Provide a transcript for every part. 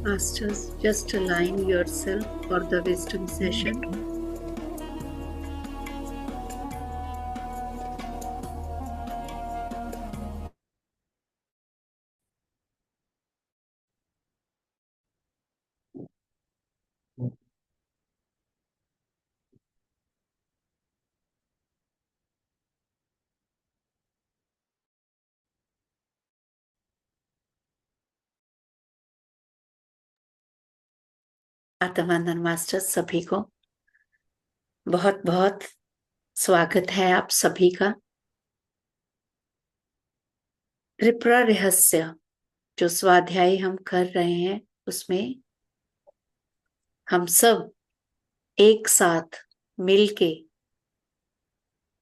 Masters, just align yourself for the wisdom session. Atmavandan masters सभी को बहुत बहुत स्वागत है आप सभी का। त्रिपुरा रहस्य जो स्वाध्याय हम कर रहे हैं उसमें हम सब एक साथ मिलके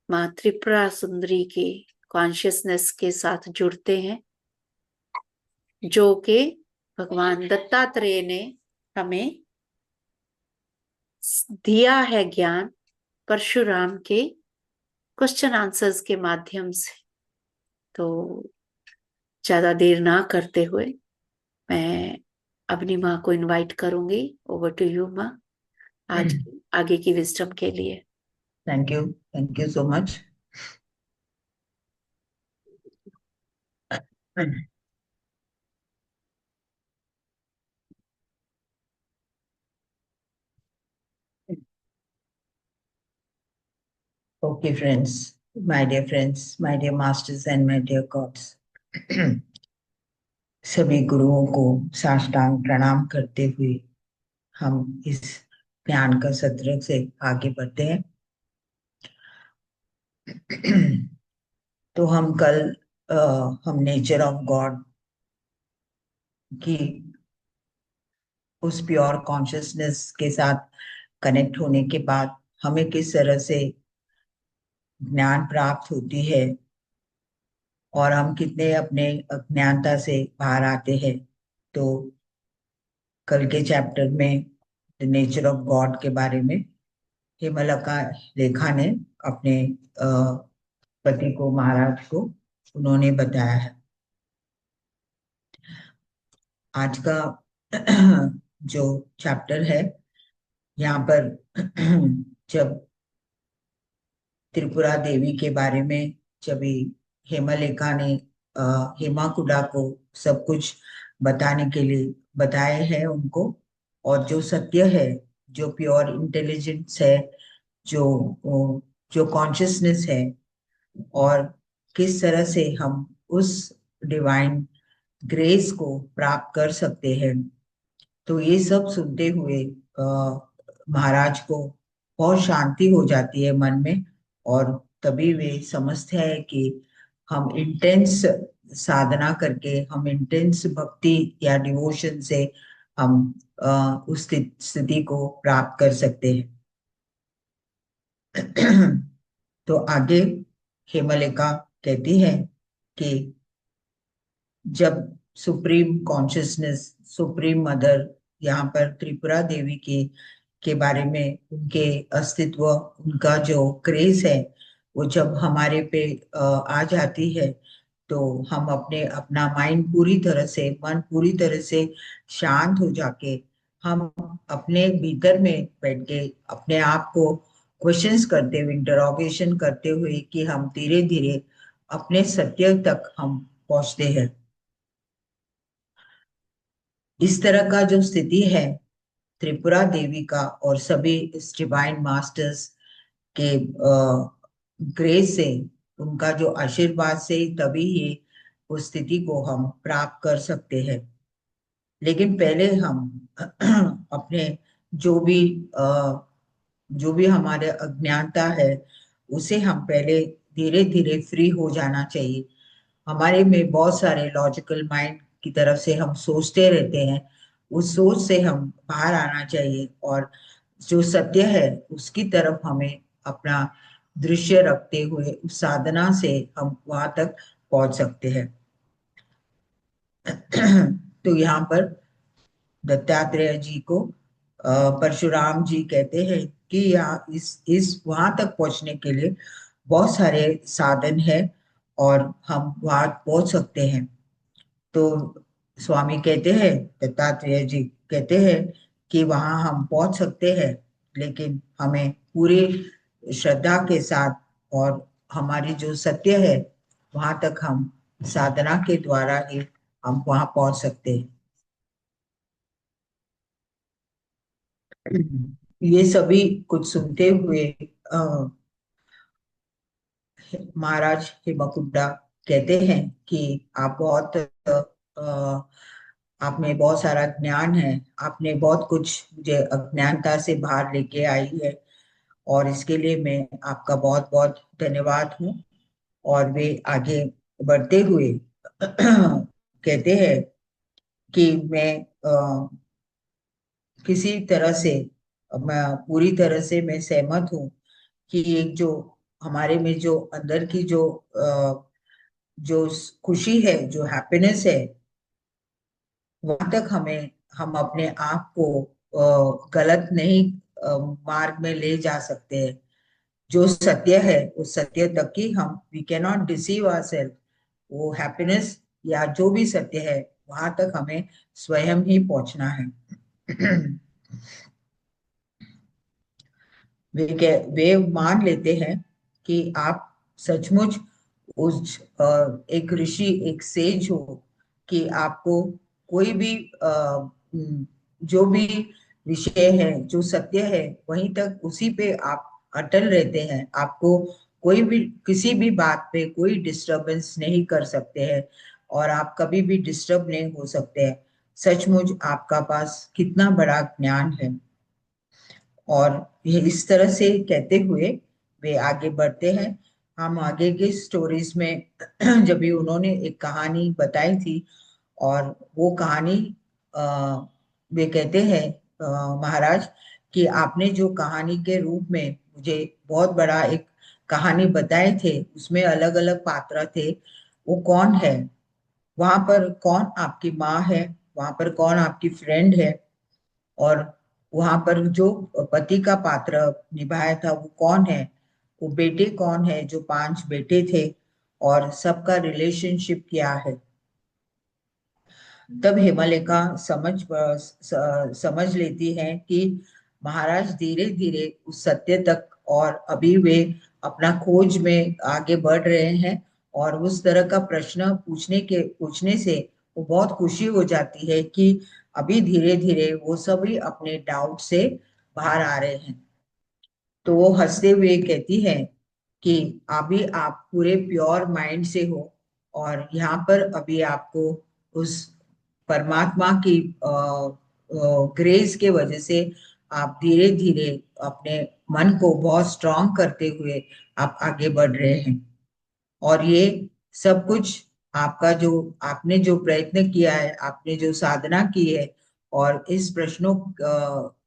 माँ त्रिपुरा सुंदरी के कॉन्शियसनेस के साथ जुड़ते हैं, जो कि भगवान दत्तात्रेय ने हमें दिया है ज्ञान परशुराम के क्वेश्चन आंसर्स के माध्यम से। तो ज्यादा देर ना करते हुए मैं अपनी माँ को इनवाइट करूंगी। ओवर टू यू माँ, आज आगे की विजडम के लिए। Thank you so much. Okay, friends, my dear masters and my dear gods. सभी गुरुओं को साष्टांग प्रणाम करते हुए हम इस ज्ञान का सत्र से आगे बढ़ते हैं। तो हम कल हम नेचर ऑफ गॉड की उस प्योर कॉन्शियसनेस के साथ कनेक्ट होने के बाद हमें किस तरह से ज्ञान प्राप्त होती है और हम कितने अपने अज्ञानता से बाहर आते हैं। तो कल के चैप्टर में द नेचर ऑफ गॉड के बारे में हेमलता लेखा ने अपने पति को, महाराज को, उन्होंने बताया है। आज का जो चैप्टर है, यहाँ पर जब त्रिपुरा देवी के बारे में जब हेमलेखा ने हेमाकुडा को सब कुछ बताने के लिए बताए हैं उनको, और जो सत्य है, जो प्योर इंटेलिजेंस है, जो कॉन्शियसनेस है, और किस तरह से हम उस डिवाइन ग्रेस को प्राप्त कर सकते हैं। तो ये सब सुनते हुए महाराज को बहुत शांति हो जाती है मन में, और तभी वे समझते हैं कि हम इंटेंस साधना करके, हम इंटेंस भक्ति या डिवोशन से हम उस स्थिति को प्राप्त कर सकते हैं। तो आगे हेमलेखा कहती है कि जब सुप्रीम कॉन्शियसनेस, सुप्रीम मदर, यहाँ पर त्रिपुरा देवी के बारे में, उनके अस्तित्व, उनका जो क्रेज है, वो जब हमारे पे आ जाती है, तो हम अपना माइंड पूरी तरह से, मन पूरी तरह से शांत हो जाके हम अपने भीतर में बैठ के अपने आप को क्वेश्चंस करते हुए, इंटरोगेशन करते हुए कि हम धीरे धीरे अपने सत्य तक हम पहुंचते हैं। इस तरह का जो स्थिति है त्रिपुरा देवी का और सभी इस डिवाइन मास्टर्स के ग्रेस से, उनका जो आशीर्वाद से, तभी ये उस स्थिति को हम प्राप्त कर सकते हैं। लेकिन पहले हम अपने जो भी जो भी हमारे अज्ञानता है उसे हम पहले धीरे धीरे फ्री हो जाना चाहिए। हमारे में बहुत सारे लॉजिकल माइंड की तरफ से हम सोचते रहते हैं, उस सोच से हम बाहर आना चाहिए और जो सत्य है उसकी तरफ हमें अपना दृश्य रखते हुए उस साधना से हम वहां तक पहुंच सकते हैं। तो यहाँ पर दत्तात्रेय जी को परशुराम जी कहते हैं कि यहाँ इस वहां तक पहुंचने के लिए बहुत सारे साधन है और हम वहां पहुंच सकते हैं। तो स्वामी कहते हैं, दत्तात्रेय जी कहते हैं कि वहां हम पहुंच सकते हैं, लेकिन हमें पूरी श्रद्धा के साथ और हमारी जो सत्य है वहां तक हम साधना के द्वारा ही हम वहां पहुंच सकते हैं। ये सभी कुछ सुनते हुए महाराज हिमकुंडा कहते हैं कि आप बहुत आप में बहुत सारा ज्ञान है, आपने बहुत कुछ मुझे अज्ञानता से बाहर लेके आई है और इसके लिए मैं आपका बहुत बहुत धन्यवाद हूँ। और वे आगे बढ़ते हुए कहते हैं कि मैं किसी तरह से मैं पूरी तरह से मैं सहमत हूँ कि एक जो हमारे में जो अंदर की जो खुशी है, जो हैप्पीनेस है, वहां तक हम अपने आप को गलत नहीं मार्ग में ले जा सकते हैं। जो सत्य है उस सत्य तक ही हम we can not deceive ourselves. वो हैप्पीनेस या जो भी सत्य है वहां तक हमें स्वयं ही पहुंचना है। वे मान लेते हैं कि आप सचमुच उस एक ऋषि एक सेज हो कि आपको कोई भी जो भी विषय है जो सत्य है वहीं तक उसी पे आप अटल रहते हैं। आपको कोई भी किसी भी बात पे कोई डिस्टरबेंस नहीं कर सकते हैं और आप कभी भी डिस्टर्ब नहीं हो सकते हैं। सचमुच आपका पास कितना बड़ा ज्ञान है। और ये इस तरह से कहते हुए वे आगे बढ़ते हैं। हम आगे की स्टोरीज में जब भी उन्होंने एक कहानी बताई थी और वो कहानी आ, वे कहते हैं महाराज कि आपने जो कहानी के रूप में मुझे बहुत बड़ा एक कहानी बताए थे उसमें अलग अलग पात्र थे, वो कौन है, वहां पर कौन आपकी माँ है, वहां पर कौन आपकी फ्रेंड है, और वहां पर जो पति का पात्र निभाया था वो कौन है, वो बेटे कौन है, जो 5 बेटे थे, और सबका रिलेशनशिप क्या है। तब हेमलेखा समझ लेती है कि महाराज धीरे धीरे उस सत्य तक और अभी वे अपना खोज में आगे बढ़ रहे हैं। और उस तरह का प्रश्न पूछने से वो बहुत खुशी हो जाती है कि अभी धीरे धीरे वो सभी अपने डाउट से बाहर आ रहे हैं। तो वो हंसते हुए कहती है कि अभी आप पूरे प्योर माइंड से हो और यहाँ पर अभी आपको उस परमात्मा की ग्रेस के वजह से आप धीरे धीरे अपने मन को बहुत स्ट्रांग करते हुए आप आगे बढ़ रहे हैं। और ये सब कुछ आपका जो आपने जो प्रयत्न किया है, आपने जो साधना की है और इस प्रश्नों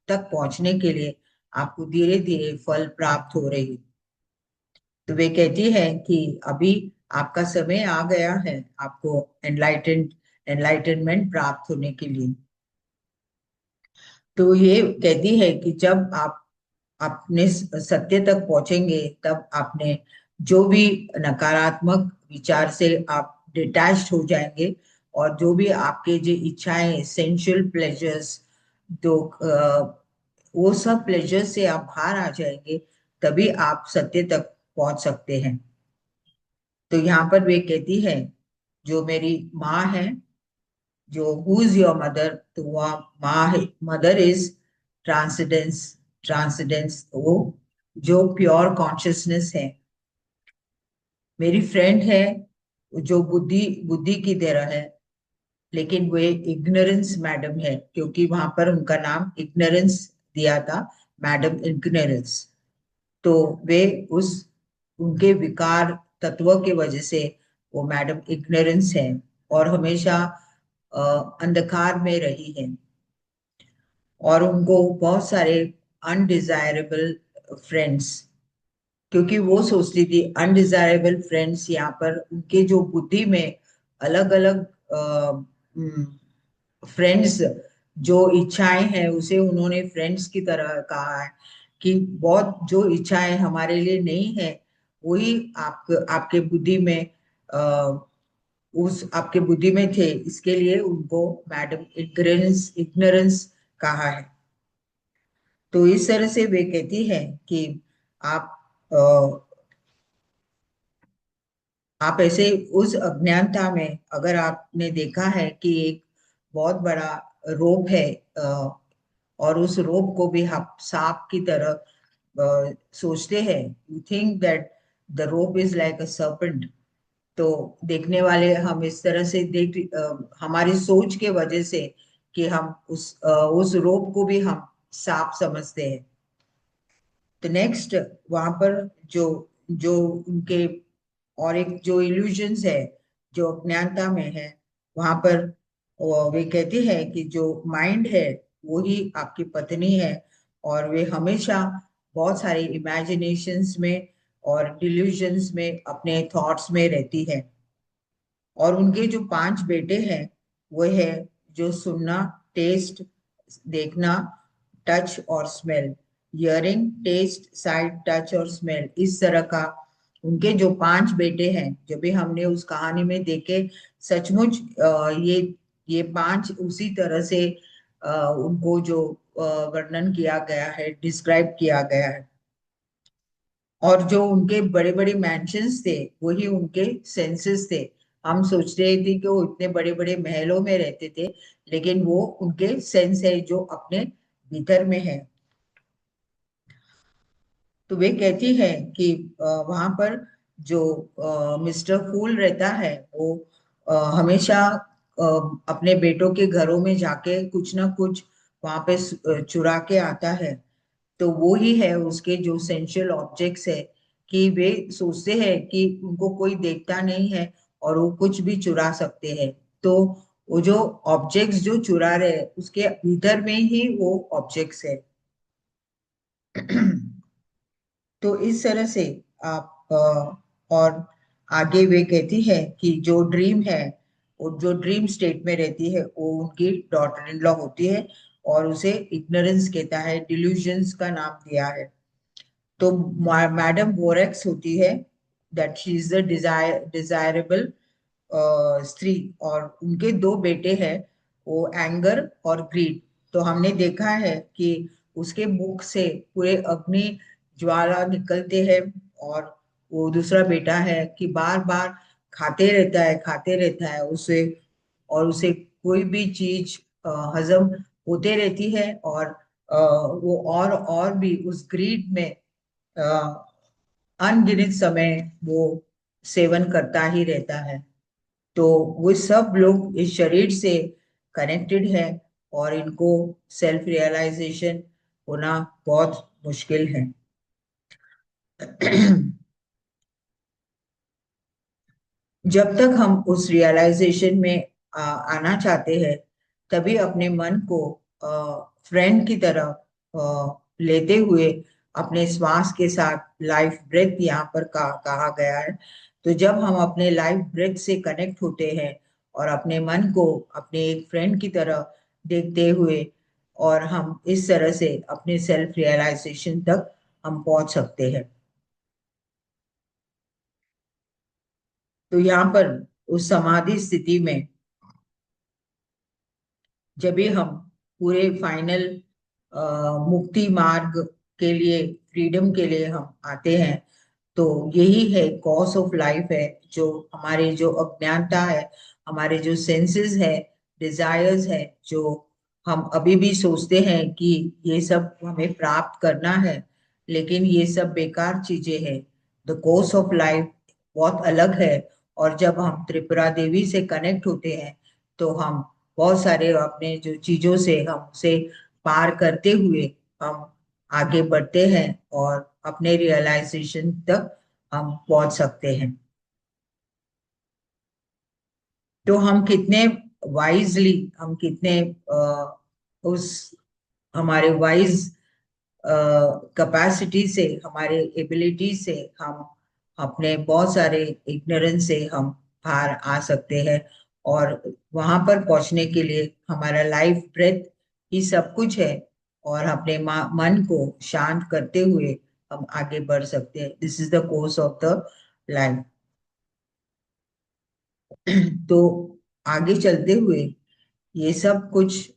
तक पहुंचने के लिए आपको धीरे धीरे फल प्राप्त हो रही है। तो वे कहती है कि अभी आपका समय आ गया है आपको एनलाइटनमेंट प्राप्त होने के लिए। तो ये कहती है कि जब आप अपने सत्य तक पहुंचेंगे तब आपने जो भी नकारात्मक विचार से आप डिटैच्ड हो जाएंगे और जो भी आपके जो इच्छाएं सेंशुअल प्लेजर्स, तो वो सब प्लेजर से आप बाहर आ जाएंगे, तभी आप सत्य तक पहुंच सकते हैं। तो यहाँ पर वे कहती है जो मेरी माँ है, जो हु इज योर मदर, तो वह माँ है। मदर इज ट्रांसेंडेंस, ट्रांसेंडेंस वो जो प्योर कॉन्शियसनेस है। मेरी फ्रेंड है जो बुद्धि बुद्धि की तरह है, लेकिन वे इग्नोरेंस मैडम है, क्योंकि वहां पर उनका नाम इग्नोरेंस दिया था, मैडम इग्नोरेंस। तो वे उस उनके विकार तत्व के वजह से वो मैडम इग्नोरेंस है, और हमेशा अ, अंधकार में रही है। और उनको बहुत सारे अनडिजायरेबल फ्रेंड्स, क्योंकि वो सोचती थी अनडिजायरेबल फ्रेंड्स, यहाँ पर उनके जो बुद्धि में अलग अलग फ्रेंड्स, जो इच्छाएं हैं उसे उन्होंने फ्रेंड्स की तरह कहा है, कि बहुत जो इच्छाएं हमारे लिए नहीं है वही आपके बुद्धि में उस आपके बुद्धि में थे, इसके लिए उनको मैडम इग्नोरेंस कहा है। तो इस तरह से वे कहती है कि आप अ, आप ऐसे उस अज्ञानता में, अगर आपने देखा है कि एक बहुत बड़ा रोप है, और उस रोप को भी आप सांप की तरह सोचते हैं, you think that the rope is like a serpent. तो देखने वाले हम इस तरह से हमारी सोच के वजह से कि हम उस रोप को भी हम सांप समझते हैं। तो नेक्स्ट वहां पर जो जो उनके और एक जो इल्यूजन्स है, जो अज्ञानता में है, वहां पर वे कहते हैं कि जो माइंड है वो ही आपकी पत्नी है, और वे हमेशा बहुत सारे इमेजिनेशंस में और डिल्यूजन्स में अपने थॉट्स में रहती है। और उनके जो 5 बेटे हैं वो है जो सुनना, टेस्ट, देखना, टच और smell, hearing, taste, sight, touch और स्मेल, इस तरह का उनके जो 5 बेटे हैं, जो भी हमने उस कहानी में देखे, सचमुच ये 5 उसी तरह से उनको जो वर्णन किया गया है, डिस्क्राइब किया गया है। और जो उनके बड़े बड़े मैंशंस थे वही उनके सेंसेस थे। हम सोच रहे थे कि वो इतने बड़े बड़े महलों में रहते थे, लेकिन वो उनके सेंस है जो अपने भीतर में है। तो वे कहती है कि वहां पर जो मिस्टर फूल रहता है वो हमेशा अपने बेटों के घरों में जाके कुछ ना कुछ वहां पे चुरा के आता है। तो वो ही है उसके जो सेंशुअल ऑब्जेक्ट्स है, कि वे सोचते हैं कि उनको कोई देखता नहीं है और वो कुछ भी चुरा सकते हैं। तो वो जो ऑब्जेक्ट्स जो चुरा रहे हैं उसके भीतर में ही वो ऑब्जेक्ट्स है। तो इस तरह से आप और आगे वे कहती है कि जो ड्रीम है, वो जो ड्रीम स्टेट में रहती है वो उनकी डॉटर इन लॉ होती है, और उसे इग्नोरेंस कहता है, डिल्यूजन्स का नाम दिया है। तो मैडम वोरेक्स होती है, that she is the desirable स्त्री, और उनके 2 बेटे हैं, वो एंगर और ग्रीड। तो हमने देखा है कि उसके मुख से पूरे अग्नि ज्वाला निकलते हैं, और वो दूसरा बेटा है कि बार बार खाते रहता है उसे, और उसे कोई भी चीज हजम होते रहती है, और वो और भी उस ग्रीड में अनगिनत समय वो सेवन करता ही रहता है। तो वो सब लोग इस शरीर से कनेक्टेड है, और इनको सेल्फ रियलाइजेशन होना बहुत मुश्किल है। जब तक हम उस रियलाइजेशन में आना चाहते हैं, तभी अपने मन को फ्रेंड की तरह लेते हुए अपने श्वास के साथ लाइफ ब्रेथ यहाँ पर कहा गया है। तो जब हम अपने लाइफ ब्रेथ से कनेक्ट होते हैं और अपने मन को अपने एक फ्रेंड की तरह देखते हुए, और हम इस तरह से अपने सेल्फ रियलाइजेशन तक हम पहुंच सकते हैं। तो यहाँ पर उस समाधि स्थिति में जब भी हम पूरे फाइनल मुक्ति मार्ग के लिए, फ्रीडम के लिए हम आते हैं, तो यही है कॉज ऑफ लाइफ है, जो हमारे जो अज्ञानता है, हमारे जो सेंसेस है, डिजायर्स है, जो हम अभी भी सोचते हैं कि ये सब हमें प्राप्त करना है, लेकिन ये सब बेकार चीजें हैं। द कोर्स ऑफ लाइफ बहुत अलग है, और जब हम त्रिपुरा देवी से कनेक्ट होते हैं तो हम बहुत सारे अपने जो चीजों से हम उसे पार करते हुए हम आगे बढ़ते हैं और अपने रियलाइजेशन तक हम पहुंच सकते हैं। तो हम कितने वाइजली, हम कितने उस हमारे वाइज कैपेसिटी से, हमारे एबिलिटी से हम अपने बहुत सारे इग्नोरेंस से हम बाहर आ सकते हैं। और वहां पर पहुंचने के लिए हमारा लाइफ ब्रेथ ही सब कुछ है। और अपने मन को शांत करते हुए हम आगे बढ़ सकते हैं। This is the course of the life. तो आगे चलते हुए ये सब कुछ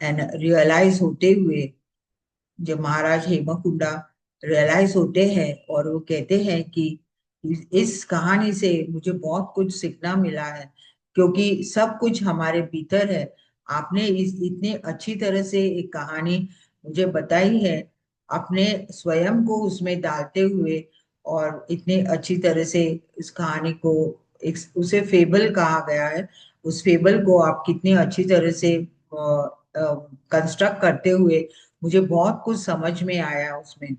रियलाइज होते हुए जब महाराज हेमकुंडा रियलाइज होते हैं और वो कहते हैं कि इस कहानी से मुझे बहुत कुछ सीखना मिला है, क्योंकि सब कुछ हमारे भीतर है। आपने इस इतनी अच्छी तरह से एक कहानी मुझे बताई है, अपने स्वयं को उसमें डालते हुए, और इतने अच्छी तरह से इस कहानी को, एक उसे फेबल कहा गया है, उस फेबल को आप कितनी अच्छी तरह से कंस्ट्रक्ट करते हुए मुझे बहुत कुछ समझ में आया उसमें।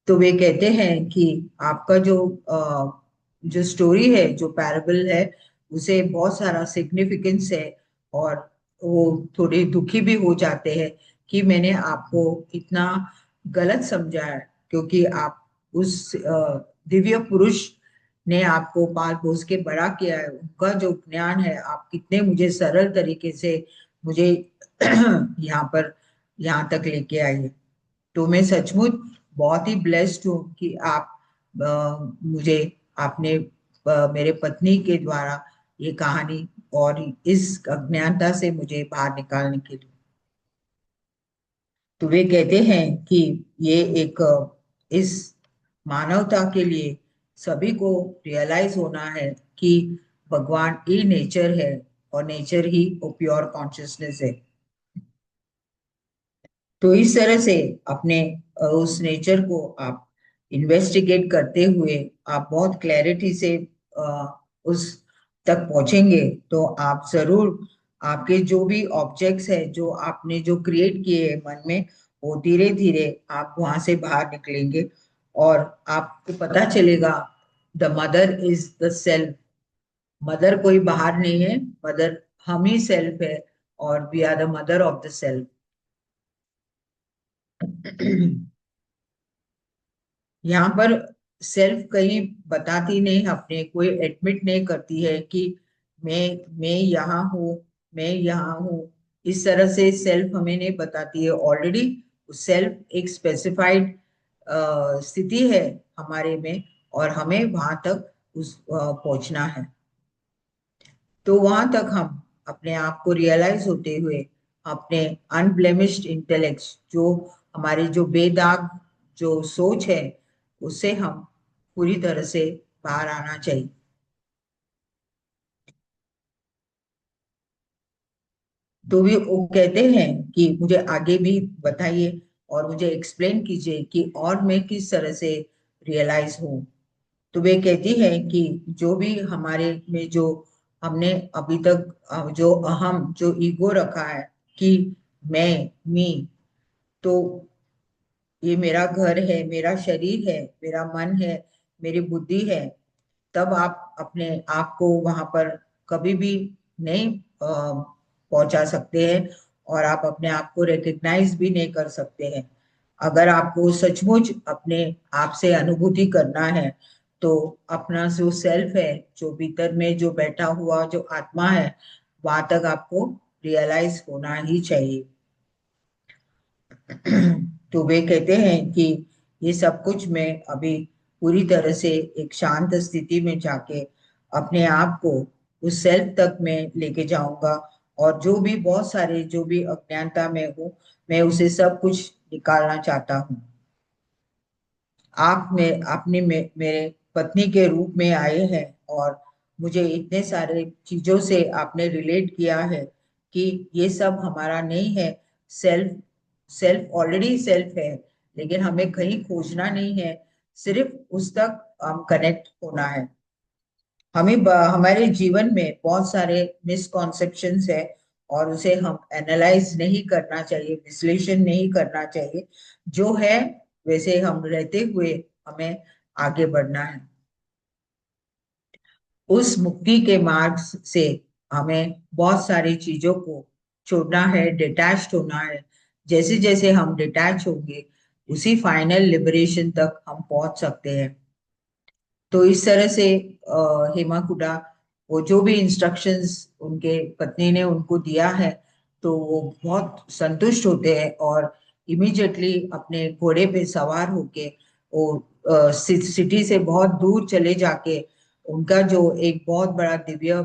तो वे कहते हैं कि आपका जो स्टोरी है, जो पैराबल है, उसे बहुत सारा सिग्निफिकेंस है। और वो थोड़े दुखी भी हो जाते हैं कि मैंने आपको इतना गलत समझा है, क्योंकि आप उस दिव्य पुरुष ने आपको पाल पोस के बड़ा किया है, उनका जो ज्ञान है आप कितने मुझे सरल तरीके से मुझे यहाँ तक लेके आई है। तो मैं सचमुच बहुत ही ब्लेस्ड हूँ कि आप मुझे आपने मेरे पत्नी के द्वारा ये कहानी और इस अज्ञानता से मुझे बाहर निकालने के लिए। तो वे कहते हैं कि ये एक इस मानवता के लिए सभी को रियलाइज होना है कि भगवान ही नेचर है और नेचर ही प्योर कॉन्शियसनेस है। तो इस तरह से अपने उस नेचर को आप इन्वेस्टिगेट करते हुए आप बहुत क्लैरिटी से उस तक पहुंचेंगे। तो आप जरूर, आपके जो भी ऑब्जेक्ट्स है जो आपने जो क्रिएट किए हैं मन में, वो धीरे धीरे आप वहां से बाहर निकलेंगे और आपको पता चलेगा the mother is the self. Mother कोई बाहर नहीं है, मदर हम ही सेल्फ है, और we are the mother of the self. यहाँ पर सेल्फ कहीं बताती नहीं, अपने कोई एडमिट नहीं करती है कि मैं यहाँ हूँ, मैं यहाँ हूँ। इस तरह से सेल्फ हमें नहीं बताती है। ऑलरेडी सेल्फ एक स्पेसिफाइड स्थिति है हमारे में, और हमें वहां तक पहुंचना है। तो वहां तक हम अपने आप को रियलाइज होते हुए अपने अनब्लेमिश्ड इंटेलेक्ट, जो हमारी जो बेदाग जो सोच है, उससे हम पूरी तरह से बाहर आना चाहिए। तो वो कहते हैं कि मुझे आगे भी बताइए और मुझे एक्सप्लेन कीजिए कि और मैं किस तरह से रियलाइज हूँ। तो वे कहती है कि जो भी हमारे में जो हमने अभी तक जो अहम जो ईगो रखा है कि मैं मी, तो ये मेरा घर है, मेरा शरीर है, मेरा मन है, मेरी बुद्धि है, तब आप अपने आप को वहां पर कभी भी नहीं पहुंचा सकते हैं, और आप अपने आप को रिकग्नाइज भी नहीं कर सकते हैं। अगर आपको सचमुच अपने आप से अनुभूति करना है, तो अपना जो सेल्फ है, जो भीतर में जो बैठा हुआ जो आत्मा है, वहां तक आपको रियलाइज होना ही चाहिए। तो वे कहते हैं कि ये सब कुछ मैं अभी पूरी तरह से एक शांत स्थिति में जाके अपने आप को उस सेल्फ तक मैं लेके जाऊंगा, और जो भी बहुत सारे जो भी अज्ञानता में हूँ, मैं उसे सब कुछ निकालना चाहता हूँ। आप में आपने मेरे पत्नी के रूप में आए हैं, और मुझे इतने सारे चीजों से आपने रिलेट किया है कि ये सब हमारा नहीं है। सेल्फ सेल्फ ऑलरेडी सेल्फ है, लेकिन हमें कहीं खोजना नहीं है, सिर्फ उस तक हम कनेक्ट होना है। हमारे जीवन में बहुत सारे मिसकॉन्सेप्शंस है, और उसे हम एनालाइज नहीं करना चाहिए, विश्लेषण नहीं करना चाहिए। जो है वैसे हम रहते हुए हमें आगे बढ़ना है। उस मुक्ति के मार्ग से हमें बहुत सारी चीजों को छोड़ना है, डिटैच्ड होना है। जैसे जैसे हम डिटैच होंगे, उसी फाइनल लिबरेशन तक हम पहुंच सकते हैं। तो इस तरह से हेमा कुडा, वो जो भी इंस्ट्रक्शंस उनके पत्नी ने उनको दिया है, तो वो बहुत संतुष्ट होते हैं, और इमीडिएटली अपने घोड़े पे सवार होके वो सिटी से बहुत दूर चले जाके उनका जो एक बहुत बड़ा दिव्य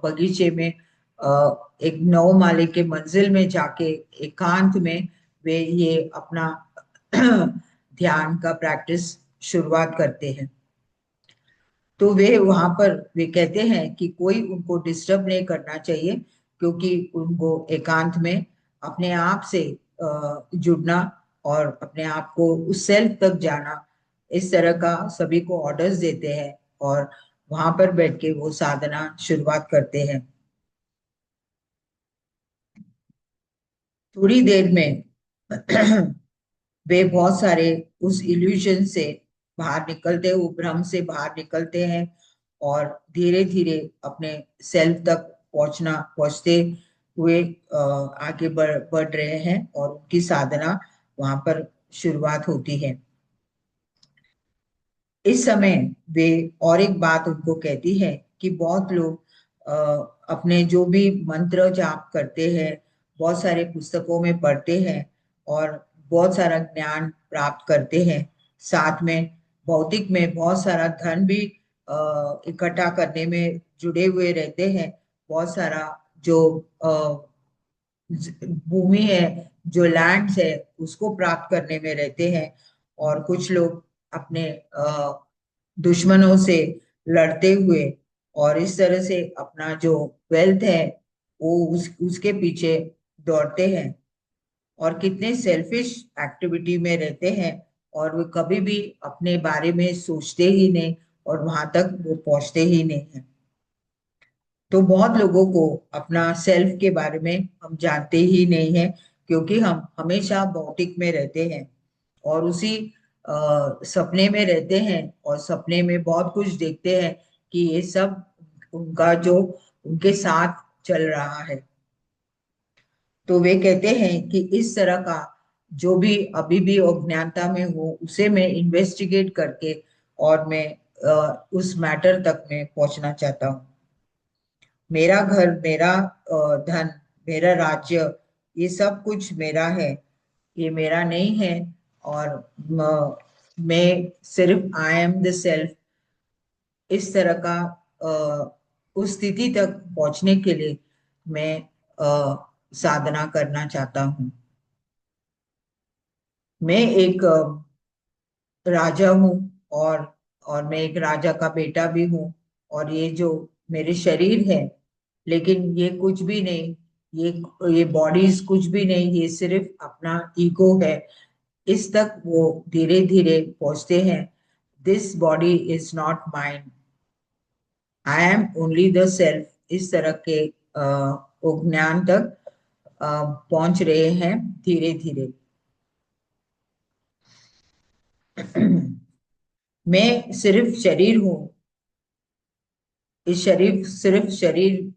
बगीचे में एक 9 माले के मंजिल में जाके एकांत में वे ये अपना ध्यान का प्रैक्टिस शुरुआत करते हैं। तो वे वहां पर वे कहते हैं कि कोई उनको डिस्टर्ब नहीं करना चाहिए, क्योंकि उनको एकांत में अपने आप से जुड़ना और अपने आप को उस सेल्फ तक जाना, इस तरह का सभी को ऑर्डर्स देते हैं, और वहां पर बैठ के वो साधना शुरुआत करते हैं। थोड़ी देर में वे बहुत सारे उस इल्यूजन से बाहर निकलते, वो भ्रम से बाहर निकलते हैं, और धीरे धीरे अपने सेल्फ तक पहुंचते हुए आगे बढ़ रहे हैं, और उनकी साधना वहां पर शुरुआत होती है। इस समय वे और एक बात उनको कहती है कि बहुत लोग अ, अपने जो भी मंत्र जाप करते हैं, बहुत सारे पुस्तकों में पढ़ते हैं, और बहुत सारा ज्ञान प्राप्त करते हैं, साथ में भौतिक में बहुत सारा धन भी इकट्ठा करने में जुड़े हुए रहते हैं, बहुत सारा जो भूमि है, जो लैंड्स है, उसको प्राप्त करने में रहते हैं, और कुछ लोग अपने दुश्मनों से लड़ते हुए और इस तरह से अपना जो वेल्थ है वो उसके पीछे दौड़ते हैं, और कितने सेल्फिश एक्टिविटी में रहते हैं, और वो कभी भी अपने बारे में सोचते ही नहीं, और वहां तक वो पहुंचते ही नहीं है। तो बहुत लोगों को अपना सेल्फ के बारे में हम जानते ही नहीं है, क्योंकि हम हमेशा भौतिक में रहते हैं, और उसी सपने में रहते हैं, और सपने में बहुत कुछ देखते हैं कि ये सब उनका जो उनके साथ चल रहा है। तो वे कहते हैं कि इस तरह का जो भी अभी भी अज्ञानता में हो, उसे मैं इन्वेस्टिगेट करके और मैं उस मैटर तक मैं पहुंचना चाहता हूँ। मेरा घर, मेरा धन, मेरा राज्य, ये सब कुछ मेरा है, ये मेरा नहीं है। और मैं सिर्फ आई एम द सेल्फ, इस तरह का उस स्थिति तक पहुंचने के लिए मैं साधना करना चाहता हूँ। मैं एक राजा हूँ, और मैं एक राजा का बेटा भी हूँ, और ये जो मेरे शरीर है, लेकिन ये कुछ भी नहीं, ये ये बॉडीज कुछ भी नहीं, ये सिर्फ अपना ईगो है। इस तक वो धीरे धीरे पहुंचते हैं। This body is not mind, I am only the self, इस तरह के वो ज्ञान तक पहुंच रहे हैं धीरे धीरे। मैं सिर्फ शरीर हूँ, इस शरीर सिर्फ शरीर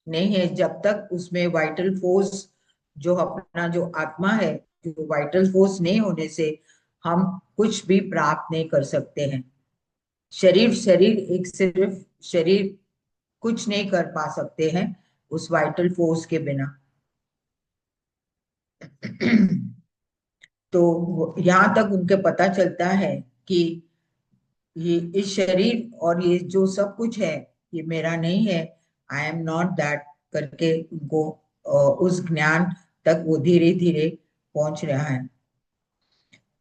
नहीं है, जब तक उसमें वाइटल फोर्स, जो अपना जो आत्मा है, जो वाइटल फोर्स नहीं होने से हम कुछ भी प्राप्त नहीं कर सकते हैं। शरीर शरीर एक सिर्फ शरीर कुछ नहीं कर पा सकते हैं उस वाइटल फोर्स के बिना। तो यहाँ तक उनके पता चलता है कि ये इस शरीर और ये जो सब कुछ है, ये मेरा नहीं है, आई एम नॉट दैट करके उनको उस ज्ञान तक वो धीरे धीरे पहुंच रहा है।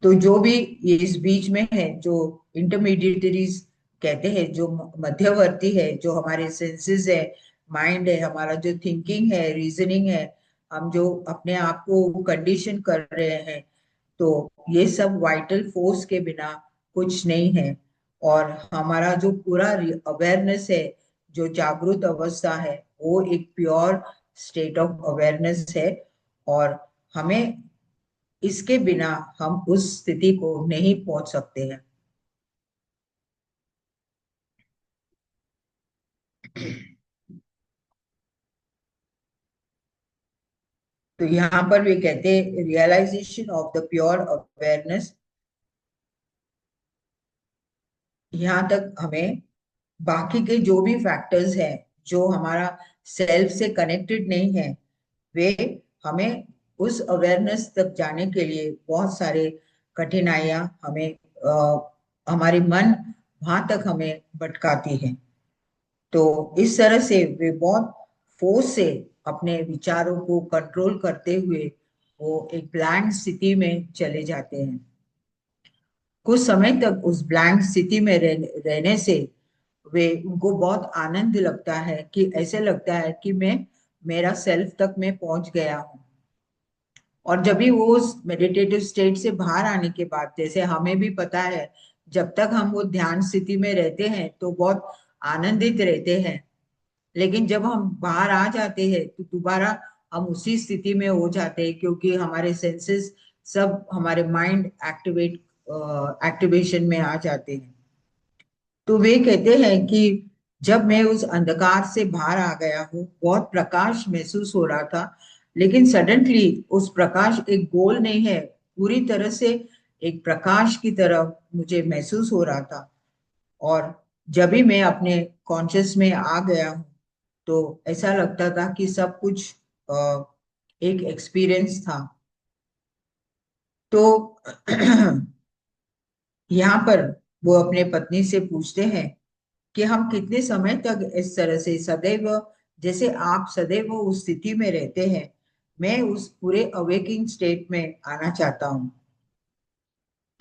तो जो भी ये इस बीच में है, जो इंटरमीडिएटरीज कहते हैं, जो मध्यवर्ती है, जो हमारे सेंसेस है, माइंड है, हमारा जो थिंकिंग है, रीजनिंग है, हम जो अपने आप को कंडीशन कर रहे हैं, तो ये सब वाइटल फोर्स के बिना कुछ नहीं है। और हमारा जो पूरा अवेयरनेस है, जो जागृत अवस्था है वो एक प्योर स्टेट ऑफ अवेयरनेस है, और हमें इसके बिना हम उस स्थिति को नहीं पहुंच सकते हैं। तो यहाँ पर वे कहते हैं realisation of the pure awareness. यहाँ तक हमें बाकी के जो भी फैक्टर्स हैं जो हमारा सेल्फ से कनेक्टेड नहीं है, वे हमें उस अवेयरनेस तक जाने के लिए बहुत सारे कठिनाइयां हमें हमारी मन वहां तक हमें भटकाती है। तो इस तरह से वे बहुत फोर्स से अपने विचारों को कंट्रोल करते हुए वो एक ब्लैंक स्थिति में चले जाते हैं। कुछ समय तक उस ब्लैंक स्थिति में रहने से वे उनको बहुत आनंद लगता है, कि ऐसे लगता है कि मैं मेरा सेल्फ तक मैं पहुंच गया हूँ। और जब भी वो उस मेडिटेटिव स्टेट से बाहर आने के बाद, जैसे हमें भी पता है, जब तक हम वो ध्यान स्थिति में रहते हैं तो बहुत आनंदित रहते हैं, लेकिन जब हम बाहर आ जाते हैं तो दोबारा हम उसी स्थिति में हो जाते हैं, क्योंकि हमारे सेंसेस सब, हमारे माइंड एक्टिवेशन में आ जाते हैं। तो वे कहते हैं कि जब मैं उस अंधकार से बाहर आ गया हूँ, बहुत प्रकाश महसूस हो रहा था, लेकिन सडनली उस प्रकाश एक गोल नहीं है, पूरी तरह से एक प्रकाश की तरह मुझे महसूस हो रहा था। और जब भी मैं अपने कॉन्शियस में आ गया हूँ तो ऐसा लगता था कि सब कुछ एक एक्सपीरियंस था। तो यहाँ पर वो अपने पत्नी से पूछते हैं कि हम कितने समय तक इस तरह से सदैव, जैसे आप सदैव उस स्थिति में रहते हैं, मैं उस पूरे अवेकिंग स्टेट में आना चाहता हूँ।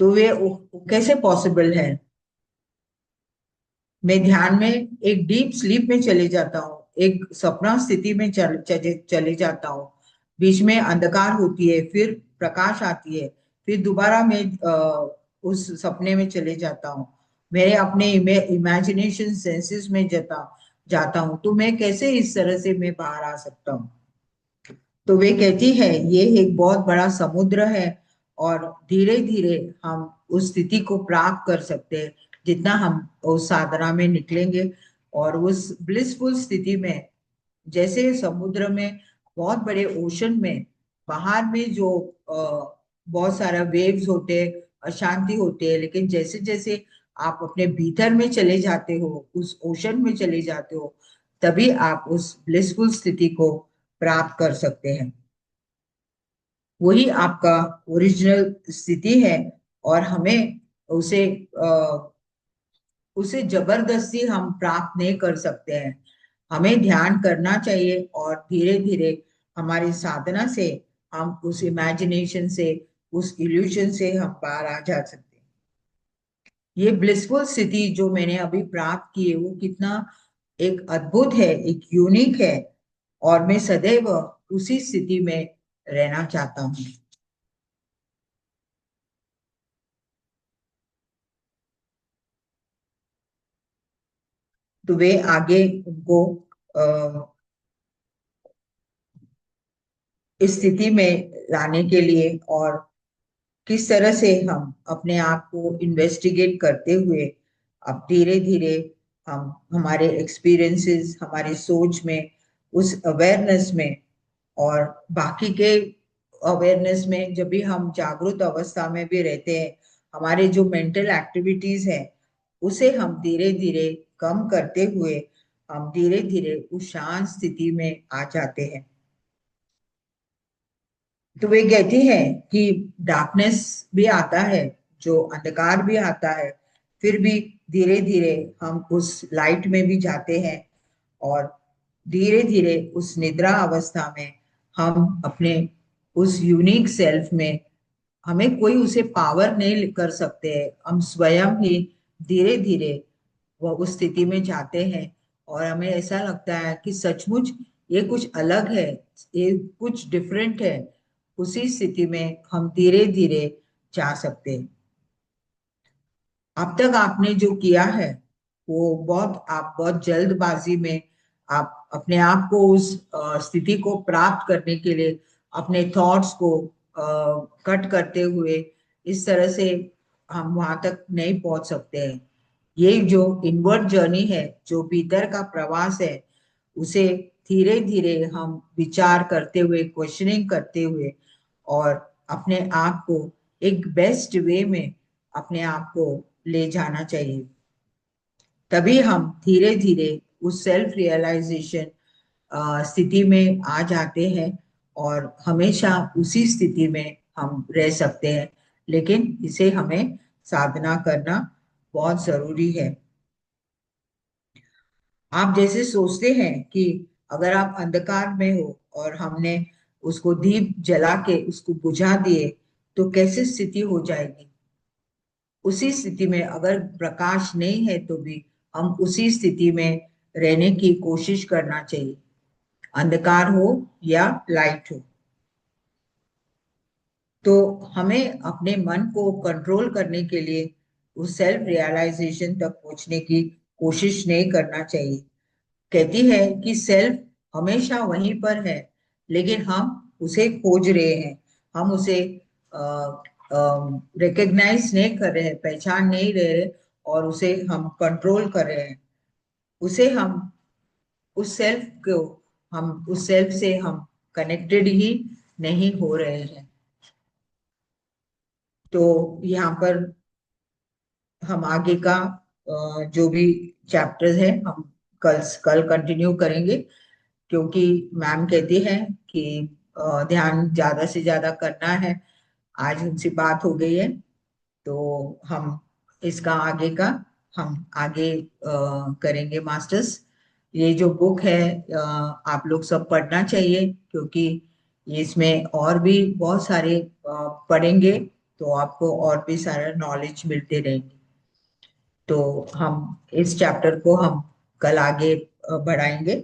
तो वे कैसे पॉसिबल है? मैं ध्यान में एक डीप स्लीप में चले जाता हूँ, एक सपना स्थिति में चले जाता हूँ। बीच में अंधकार होती है, फिर प्रकाश आती है, फिर दोबारा मैं उस सपने में चले जाता हूँ। मेरे अपने इमेजिनेशन सेंसेस में जाता जाता हूँ। तो मैं कैसे इस तरह से मैं बाहर आ सकता हूँ? तो वे कहती है ये एक बहुत बड़ा समुद्र है, और धीरे धीरे हम उस स्थिति को प्राप्त कर सकते हैं जितना हम उस साधना में निकलेंगे। और उस ब्लिसफुल स्थिति में, जैसे समुद्र में, बहुत बड़े ओशन में, बाहर में जो बहुत सारा वेव्स होते हैं, अशांति होते हैं, लेकिन जैसे जैसे आप अपने भीतर में चले जाते हो, उस ओशन में चले जाते हो, तभी आप उस ब्लिसफुल स्थिति को प्राप्त कर सकते हैं। वही आपका ओरिजिनल स्थिति है, और हमें उसे उसे जबरदस्ती हम प्राप्त नहीं कर सकते हैं। हमें ध्यान करना चाहिए, और धीरे धीरे हमारी साधना से हम उस इमेजिनेशन से, उस इल्यूशन से हम बाहर आ जा सकते हैं। ये ब्लिसफुल स्थिति जो मैंने अभी प्राप्त की है वो कितना एक अद्भुत है, एक यूनिक है, और मैं सदैव उसी स्थिति में रहना चाहता हूँ। तो वे आगे उनको इस स्थिति में लाने के लिए, और किस तरह से हम अपने आप को इन्वेस्टिगेट करते हुए अब धीरे धीरे हम हमारे एक्सपीरियंसेस, हमारी सोच में, उस अवेयरनेस में, और बाकी के अवेयरनेस में, जब भी हम जागृत अवस्था में भी रहते हैं, हमारे जो मेंटल एक्टिविटीज है उसे हम धीरे धीरे कम करते हुए हम धीरे धीरे उस शांत स्थिति में आ जाते हैं। तो वे कहती है कि डार्कनेस भी आता है, जो अंधकार भी आता है, फिर भी धीरे धीरे हम उस लाइट में भी जाते हैं, और धीरे धीरे उस निद्रा अवस्था में हम अपने उस यूनिक सेल्फ में, हमें कोई उसे पावर नहीं कर सकते हैं, हम स्वयं ही धीरे धीरे वो उस स्थिति में जाते हैं। और हमें ऐसा लगता है कि सचमुच ये कुछ अलग है, ये कुछ डिफरेंट है। उसी स्थिति में हम धीरे धीरे जा सकते हैं। अब तक आपने जो किया है वो बहुत, आप बहुत जल्दबाजी में आप अपने आप को उस स्थिति को प्राप्त करने के लिए अपने थॉट्स को कट करते हुए इस तरह से हम वहां तक नहीं पहुंच सकते हैं। ये जो इनवर्ड जर्नी है, जो भीतर का प्रवास है, उसे धीरे धीरे हम विचार करते हुए, क्वेश्चनिंग करते हुए और अपने आप को एक बेस्ट वे में अपने आप को ले जाना चाहिए। तभी हम धीरे धीरे उस सेल्फ रियलाइजेशन स्थिति में आ जाते हैं और हमेशा उसी स्थिति में हम रह सकते हैं। लेकिन इसे हमें साधना करना बहुत जरूरी है। आप जैसे सोचते हैं कि अगर आप अंधकार में हो और हमने उसको दीप जला के उसको बुझा दिए तो कैसे स्थिति हो जाएगी। उसी स्थिति में अगर प्रकाश नहीं है तो भी हम उसी स्थिति में रहने की कोशिश करना चाहिए, अंधकार हो या लाइट हो। तो हमें अपने मन को कंट्रोल करने के लिए उस सेल्फ रियलाइजेशन तक पहुंचने की कोशिश नहीं करना चाहिए। कहती है कि सेल्फ हमेशा वहीं पर है, लेकिन हम उसे खोज रहे हैं, हम उसे रिकग्नाइज नहीं कर रहे हैं, पहचान नहीं रहे, और उसे हम कंट्रोल कर रहे हैं। उसे हम उस सेल्फ को हम उस सेल्फ से हम कनेक्टेड ही नहीं हो रहे हैं। तो यहाँ पर हम आगे का जो भी चैप्टर्स है हम कल कंटिन्यू करेंगे, क्योंकि मैम कहती है कि ध्यान ज्यादा से ज्यादा करना है। आज उनसे बात हो गई है तो हम इसका आगे का हम आगे करेंगे मास्टर्स। ये जो बुक है आप लोग सब पढ़ना चाहिए, क्योंकि ये इसमें और भी बहुत सारे पढ़ेंगे तो आपको और भी सारा नॉलेज मिलते रहेंगे। तो हम इस चैप्टर को हम कल आगे बढ़ाएंगे।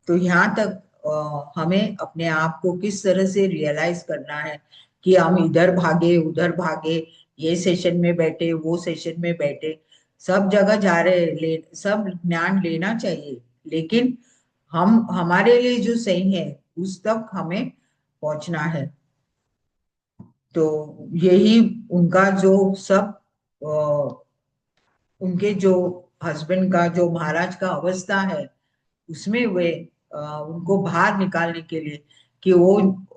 तो यहाँ तक हमें अपने आप को किस तरह से रियलाइज करना है कि हम इधर भागे उधर भागे, ये सेशन में बैठे वो सेशन में बैठे, सब जगह जा रहे सब ज्ञान लेना चाहिए, लेकिन हम हमारे लिए जो सही है उस तक हमें पहुंचना है। तो यही उनका जो सब उनके जो हस्बैंड का जो महाराज का अवस्था है उसमें वे उनको बाहर निकालने के लिए कि वो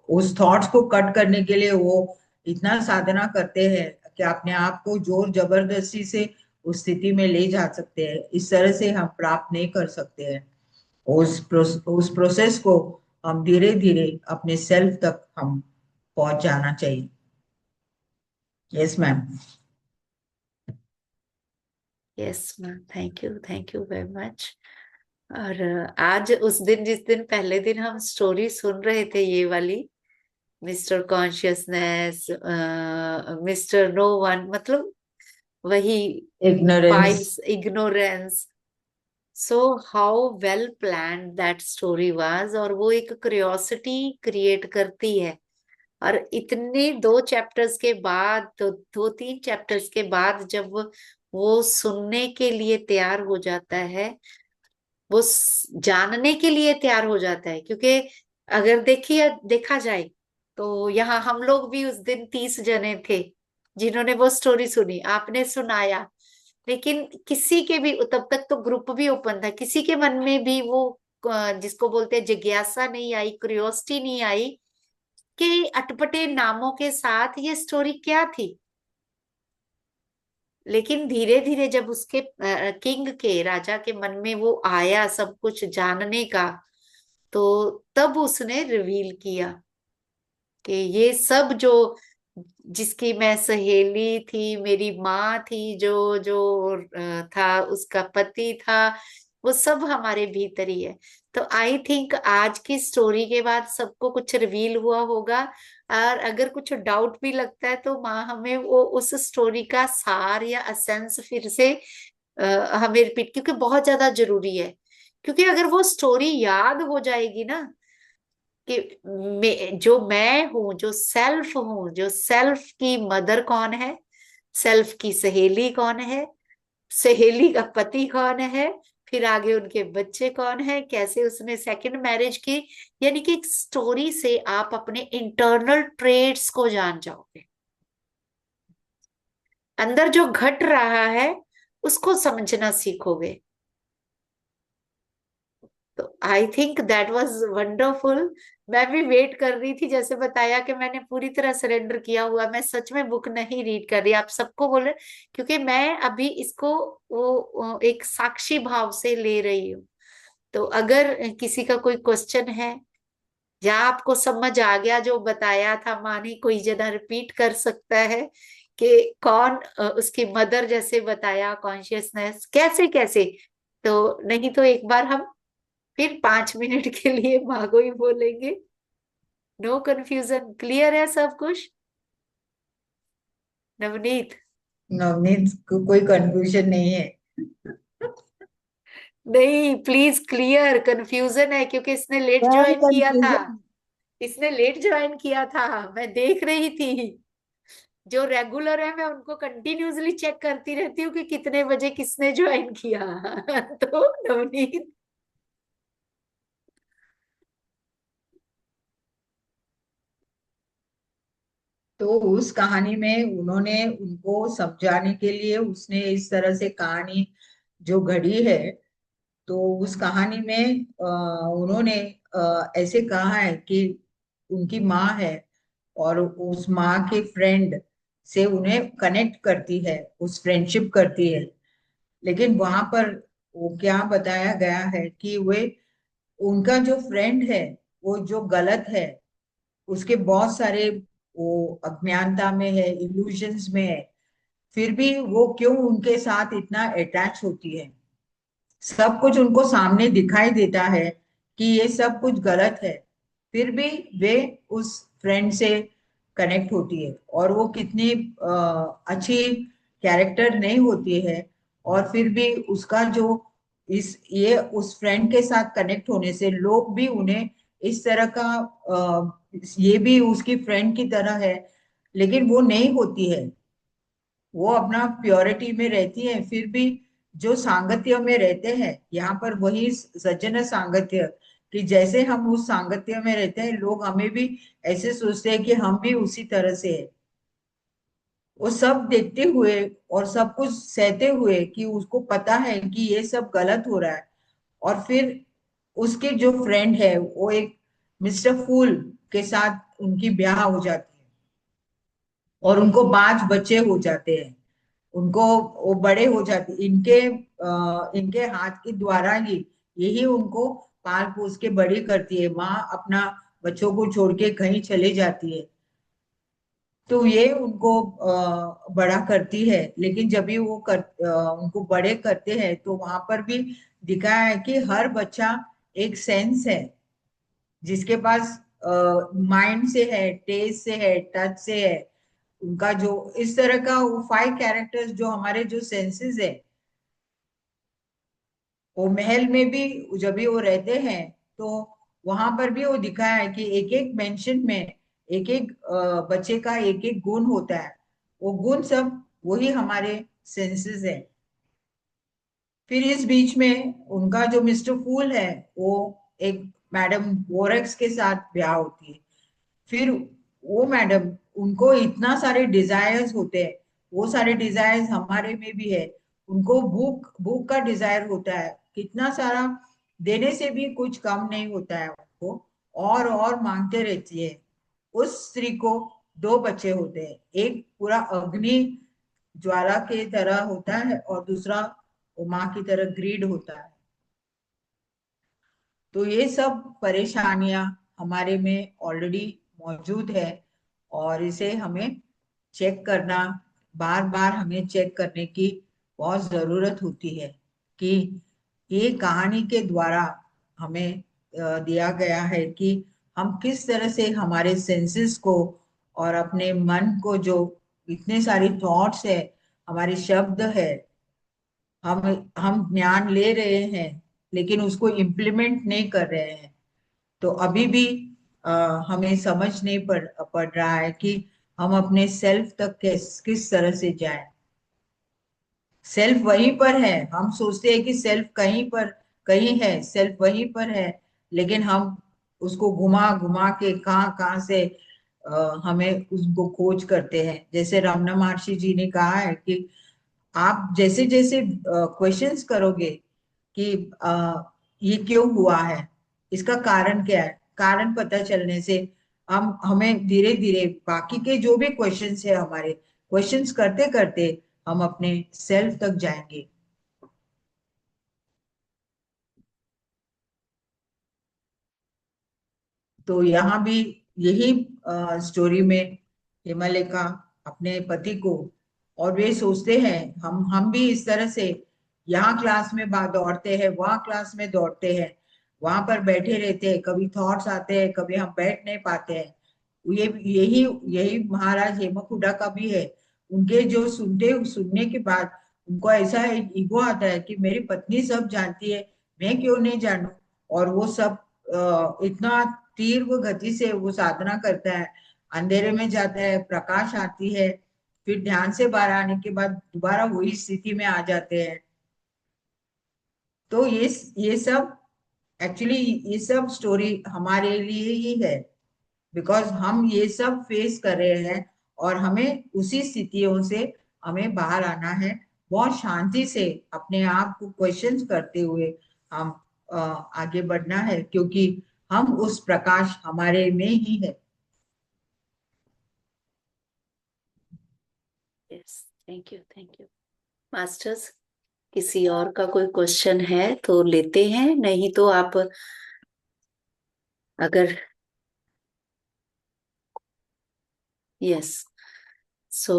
उस थॉट्स को कट करने के लिए वो इतना साधना करते हैं कि अपने आप को जोर जबरदस्ती से उस स्थिति में ले जा सकते हैं। इस तरह से हम प्राप्त नहीं कर सकते हैं। उस प्रोसेस को हम धीरे धीरे अपने सेल्फ तक हम पहुंच जाना चाहिए। Yes ma'am. Yes ma'am, thank you very much. और आज उस दिन, जिस दिन पहले दिन हम स्टोरी सुन रहे थे ये वाली, mister consciousness, mister no one, मतलब वही ignorance. Files, ignorance. So how well planned that story was, और वो एक क्यूरियोसिटी क्रिएट करती है। और इतने 2 चैप्टर्स के बाद, तो 2-3 चैप्टर्स के बाद जब वो सुनने के लिए तैयार हो जाता है, वो जानने के लिए तैयार हो जाता है। क्योंकि अगर देखा जाए तो यहाँ हम लोग भी उस दिन 30 जने थे जिन्होंने वो स्टोरी सुनी, आपने सुनाया, लेकिन किसी के भी, तब तक तो ग्रुप भी ओपन था, किसी के मन में भी वो जिसको बोलते हैं जिज्ञासा नहीं आई, क्यूरियोसिटी नहीं आई कि अटपटे नामों के साथ ये स्टोरी क्या थी। लेकिन धीरे धीरे जब उसके किंग के, राजा के मन में वो आया सब कुछ जानने का, तो तब उसने रिवील किया कि ये सब जो, जिसकी मैं सहेली थी, मेरी माँ थी, जो जो था, उसका पति था, वो सब हमारे भीतर ही है। तो आई थिंक आज की स्टोरी के बाद सबको कुछ रिवील हुआ होगा। और अगर कुछ डाउट भी लगता है तो माँ हमें वो उस स्टोरी का सार या एसेंस फिर से हमें रिपीट, क्योंकि बहुत ज्यादा जरूरी है। क्योंकि अगर वो स्टोरी याद हो जाएगी ना कि जो मैं हूं, जो सेल्फ हूं, जो सेल्फ की मदर कौन है, सेल्फ की सहेली कौन है, सहेली का पति कौन है, फिर आगे उनके बच्चे कौन है, कैसे उसने सेकंड मैरिज की। यानी कि एक स्टोरी से आप अपने इंटरनल ट्रेड्स को जान जाओगे, अंदर जो घट रहा है उसको समझना सीखोगे। तो I think that was wonderful. मैं भी वेट कर रही थी, जैसे बताया कि मैंने पूरी तरह सरेंडर किया हुआ, मैं सच में बुक नहीं रीड कर रही, आप सबको बोल रहे, क्योंकि मैं अभी इसको वो एक साक्षी भाव से ले रही हूँ। तो अगर किसी का कोई क्वेश्चन है या आपको समझ आ गया जो बताया था माँ ने, कोई जना रिपीट कर सकता है कि कौन उसकी मदर जैसे बताया, कॉन्शियसनेस कैसे कैसे। तो नहीं तो एक बार हम फिर 5 मिनट के लिए माँ को ही बोलेंगे। नो कंफ्यूजन, क्लियर है सब कुछ नवनीत? नवनीत को कोई कंफ्यूजन नहीं है। नहीं प्लीज, क्लियर, कंफ्यूजन है क्योंकि इसने लेट क्या ज्वाइन किया था। कंफ्यूजन? इसने लेट ज्वाइन किया था, मैं देख रही थी। जो रेगुलर है मैं उनको कंटिन्यूअसली चेक करती रहती हूँ कि कितने बजे किसने ज्वाइन किया। तो नवनीत, तो उस कहानी में उन्होंने उनको समझाने के लिए उसने इस तरह से कहानी जो घड़ी है, तो उस कहानी में उन्होंने ऐसे कहा है कि उनकी माँ है और उस माँ के फ्रेंड से उन्हें कनेक्ट करती है, उस फ्रेंडशिप करती है। लेकिन वहां पर वो क्या बताया गया है कि वे उनका जो फ्रेंड है वो जो गलत है, उसके बहुत सारे वो अज्ञानता में है, इल्यूजन्स में है, फिर भी वो क्यों उनके साथ इतना अटैच होती है। सब कुछ उनको सामने दिखाई देता है कि ये सब कुछ गलत है, फिर भी वे उस फ्रेंड से कनेक्ट होती है। और वो कितनी अच्छी कैरेक्टर नहीं होती है, और फिर भी उसका जो इस ये उस फ्रेंड के साथ कनेक्ट होने से लोग भी उन्हें इस तरह का ये भी उसकी फ्रेंड की तरह है, लेकिन वो नहीं होती है। वो अपना प्योरिटी में रहती है, फिर भी जो सांगत्य में रहते हैं, यहाँ पर वही सज्जन सांगत्य, कि जैसे हम उस सांगत्य में रहते हैं लोग हमें भी ऐसे सोचते हैं कि हम भी उसी तरह से है। वो सब देखते हुए और सब कुछ सहते हुए कि उसको पता है कि ये सब गलत हो रहा है, और फिर उसके जो फ्रेंड है वो एक मिस्टर फूल के साथ उनकी ब्याह हो जाती है, और उनको 5 बच्चे हो जाते हैं। उनको वो बड़े हो जाते, इनके हाथ के द्वारा ही यही उनको पाल पोस के बड़ी करती है। माँ अपना बच्चों को छोड़ के कहीं चली जाती है, तो ये उनको बड़ा करती है। लेकिन जब भी वो उनको बड़े करते हैं तो वहां पर भी दिखाया है कि हर बच्चा एक सेंस है, जिसके पास माइंड से है, टेस्ट से है, टच से है। उनका जो इस तरह का वो 5 कैरेक्टर्स जो हमारे जो सेंसेस है, वो महल में भी जब भी वो रहते हैं तो वहां पर भी वो दिखाया है कि एक एक मेंशन में एक एक बच्चे का एक एक गुण होता है। वो गुण सब वही हमारे सेंसेस है। फिर इस बीच में उनका जो मिस्टर फूल है, वो एक मैडम वोरेक्स के साथ ब्याह होती है। फिर वो मैडम, उनको इतना सारे डिजायर्स होते हैं, वो सारे डिजायर्स हमारे में भी है। उनको भूख भूख का डिजायर होता है कितना सारा, देने से भी कुछ कम नहीं होता है उनको, और मांगते रहती है। उस स्त्री को 2 बच्चे होते हैं, एक पूरा अग्नि ज्वाला के तरह होता है और दूसरा वो माँ की तरह ग्रीड होता है। तो ये सब परेशानियां हमारे में ऑलरेडी मौजूद है, और इसे हमें चेक करना, बार बार हमें चेक करने की बहुत जरूरत होती है कि ये कहानी के द्वारा हमें दिया गया है कि हम किस तरह से हमारे सेंसेस को और अपने मन को, जो इतने सारे थॉट्स है, हमारे शब्द है, हम हम ज्ञान ले रहे हैं लेकिन उसको इम्प्लीमेंट नहीं कर रहे हैं। तो अभी भी अ, हमें समझ नहीं पड़ रहा है कि हम अपने सेल्फ तक किस तरह से जाएं। सेल्फ वहीं पर है। हम सोचते हैं कि सेल्फ कहीं पर कहीं है, सेल्फ वहीं पर है, लेकिन हम उसको घुमा घुमा के कहाँ कहाँ से हमें उसको खोज करते हैं। जैसे रमना महर्षि जी ने कहा है कि आप जैसे जैसे क्वेश्चंस करोगे कि ये क्यों हुआ है, इसका कारण क्या है, कारण पता चलने से हम हमें धीरे धीरे बाकी के जो भी क्वेश्चंस है हमारे, क्वेश्चंस करते करते हम अपने सेल्फ तक जाएंगे। तो यहाँ भी यही स्टोरी में हिमालय अपने पति को, और वे सोचते हैं हम भी इस तरह से यहाँ क्लास में बात दौड़ते हैं, वहाँ क्लास में दौड़ते हैं, वहां पर बैठे रहते हैं, कभी थॉट्स आते हैं, कभी हम बैठ नहीं पाते हैं। ये यही यही महाराज हेमकुंडा का भी है। उनके जो सुनने के बाद उनको ऐसा एक ईगो आता है कि मेरी पत्नी सब जानती है, मैं क्यों नहीं जानूं। और वो सब इतना तीव्र गति से वो साधना करता है, अंधेरे में जाता है, प्रकाश आती है, फिर ध्यान से बाहर आने के बाद दोबारा वही स्थिति में आ जाते हैं। तो ये सब एक्चुअली ये सब स्टोरी हमारे लिए ही है, बिकॉज हम ये सब फेस कर रहे हैं, और हमें उसी स्थितियों से हमें बाहर आना है। बहुत शांति से अपने आप को क्वेश्चंस करते हुए हम आगे बढ़ना है, क्योंकि हम उस प्रकाश हमारे में ही है। Yes, thank you masters. किसी और का कोई क्वेश्चन है तो लेते हैं, नहीं तो आप अगर, यस, सो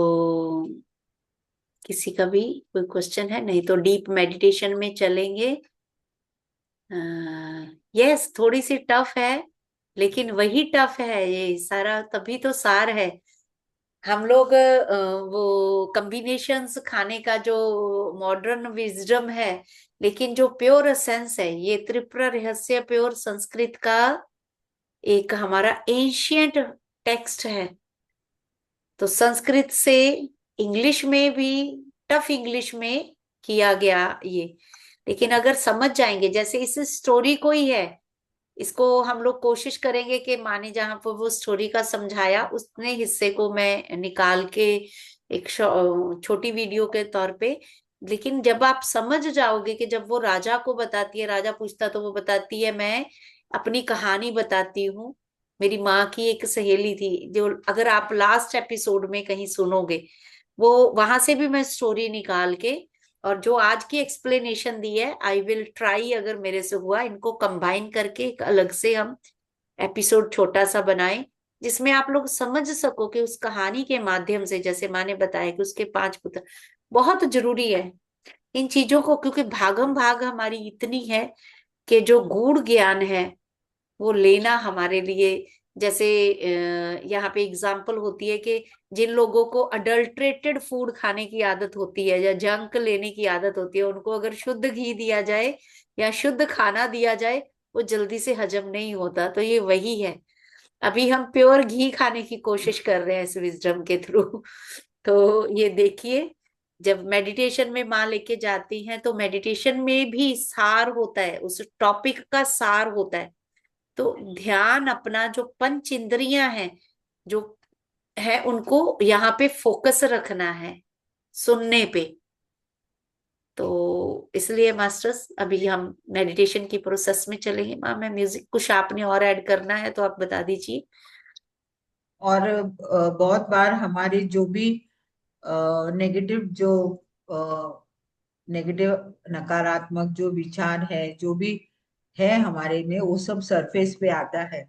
किसी का भी कोई क्वेश्चन है, नहीं तो डीप मेडिटेशन में चलेंगे। यस, थोड़ी सी टफ है, लेकिन वही टफ है ये सारा, तभी तो सार है। हम लोग वो कॉम्बिनेशंस खाने का जो मॉडर्न विजडम है, लेकिन जो प्योर एसेंस है, ये त्रिपुरा रहस्य प्योर संस्कृत का एक हमारा एंशियंट टेक्स्ट है। तो संस्कृत से इंग्लिश में भी, टफ इंग्लिश में किया गया ये, लेकिन अगर समझ जाएंगे, जैसे इस स्टोरी को ही है, इसको हम लोग कोशिश करेंगे कि माने जहां पर वो स्टोरी का समझाया उतने हिस्से को मैं निकाल के एक छोटी वीडियो के तौर पे, लेकिन जब आप समझ जाओगे कि जब वो राजा को बताती है, राजा पूछता तो वो बताती है मैं अपनी कहानी बताती हूँ, मेरी माँ की एक सहेली थी, जो अगर आप लास्ट एपिसोड में कहीं सुनोगे, वो वहां से भी मैं स्टोरी निकाल के, और जो आज की एक्सप्लेनेशन दी है, आई विल ट्राई, अगर मेरे से हुआ, इनको कंबाइन करके एक अलग से हम एपिसोड छोटा सा बनाएं, जिसमें आप लोग समझ सको कि उस कहानी के माध्यम से, जैसे माँ ने बताया कि उसके 5 पुत्र, बहुत जरूरी है इन चीजों को, क्योंकि भागम भाग हमारी इतनी है कि जो गूढ़ ज्ञान है वो लेना हमारे लिए, जैसे यहाँ पे एग्जाम्पल होती है कि जिन लोगों को अडल्ट्रेटेड फूड खाने की आदत होती है या जंक लेने की आदत होती है, उनको अगर शुद्ध घी दिया जाए या शुद्ध खाना दिया जाए, वो जल्दी से हजम नहीं होता। तो ये वही है, अभी हम प्योर घी खाने की कोशिश कर रहे हैं इस विजडम के थ्रू। तो ये देखिए, जब मेडिटेशन में माँ लेके जाती हैं, तो मेडिटेशन में भी सार होता है, उस टॉपिक का सार होता है। तो ध्यान अपना जो पंच इंद्रियां हैं जो है, उनको यहाँ पे फोकस रखना है, सुनने पे। तो इसलिए मास्टर्स अभी हम मेडिटेशन की प्रोसेस में चलेंगे। माँ, मैं म्यूजिक, कुछ आपने और ऐड करना है तो आप बता दीजिए। और बहुत बार हमारे जो भी नेगेटिव जो नेगेटिव नकारात्मक जो विचार है, जो भी है हमारे में, वो सब सरफेस पे आता है।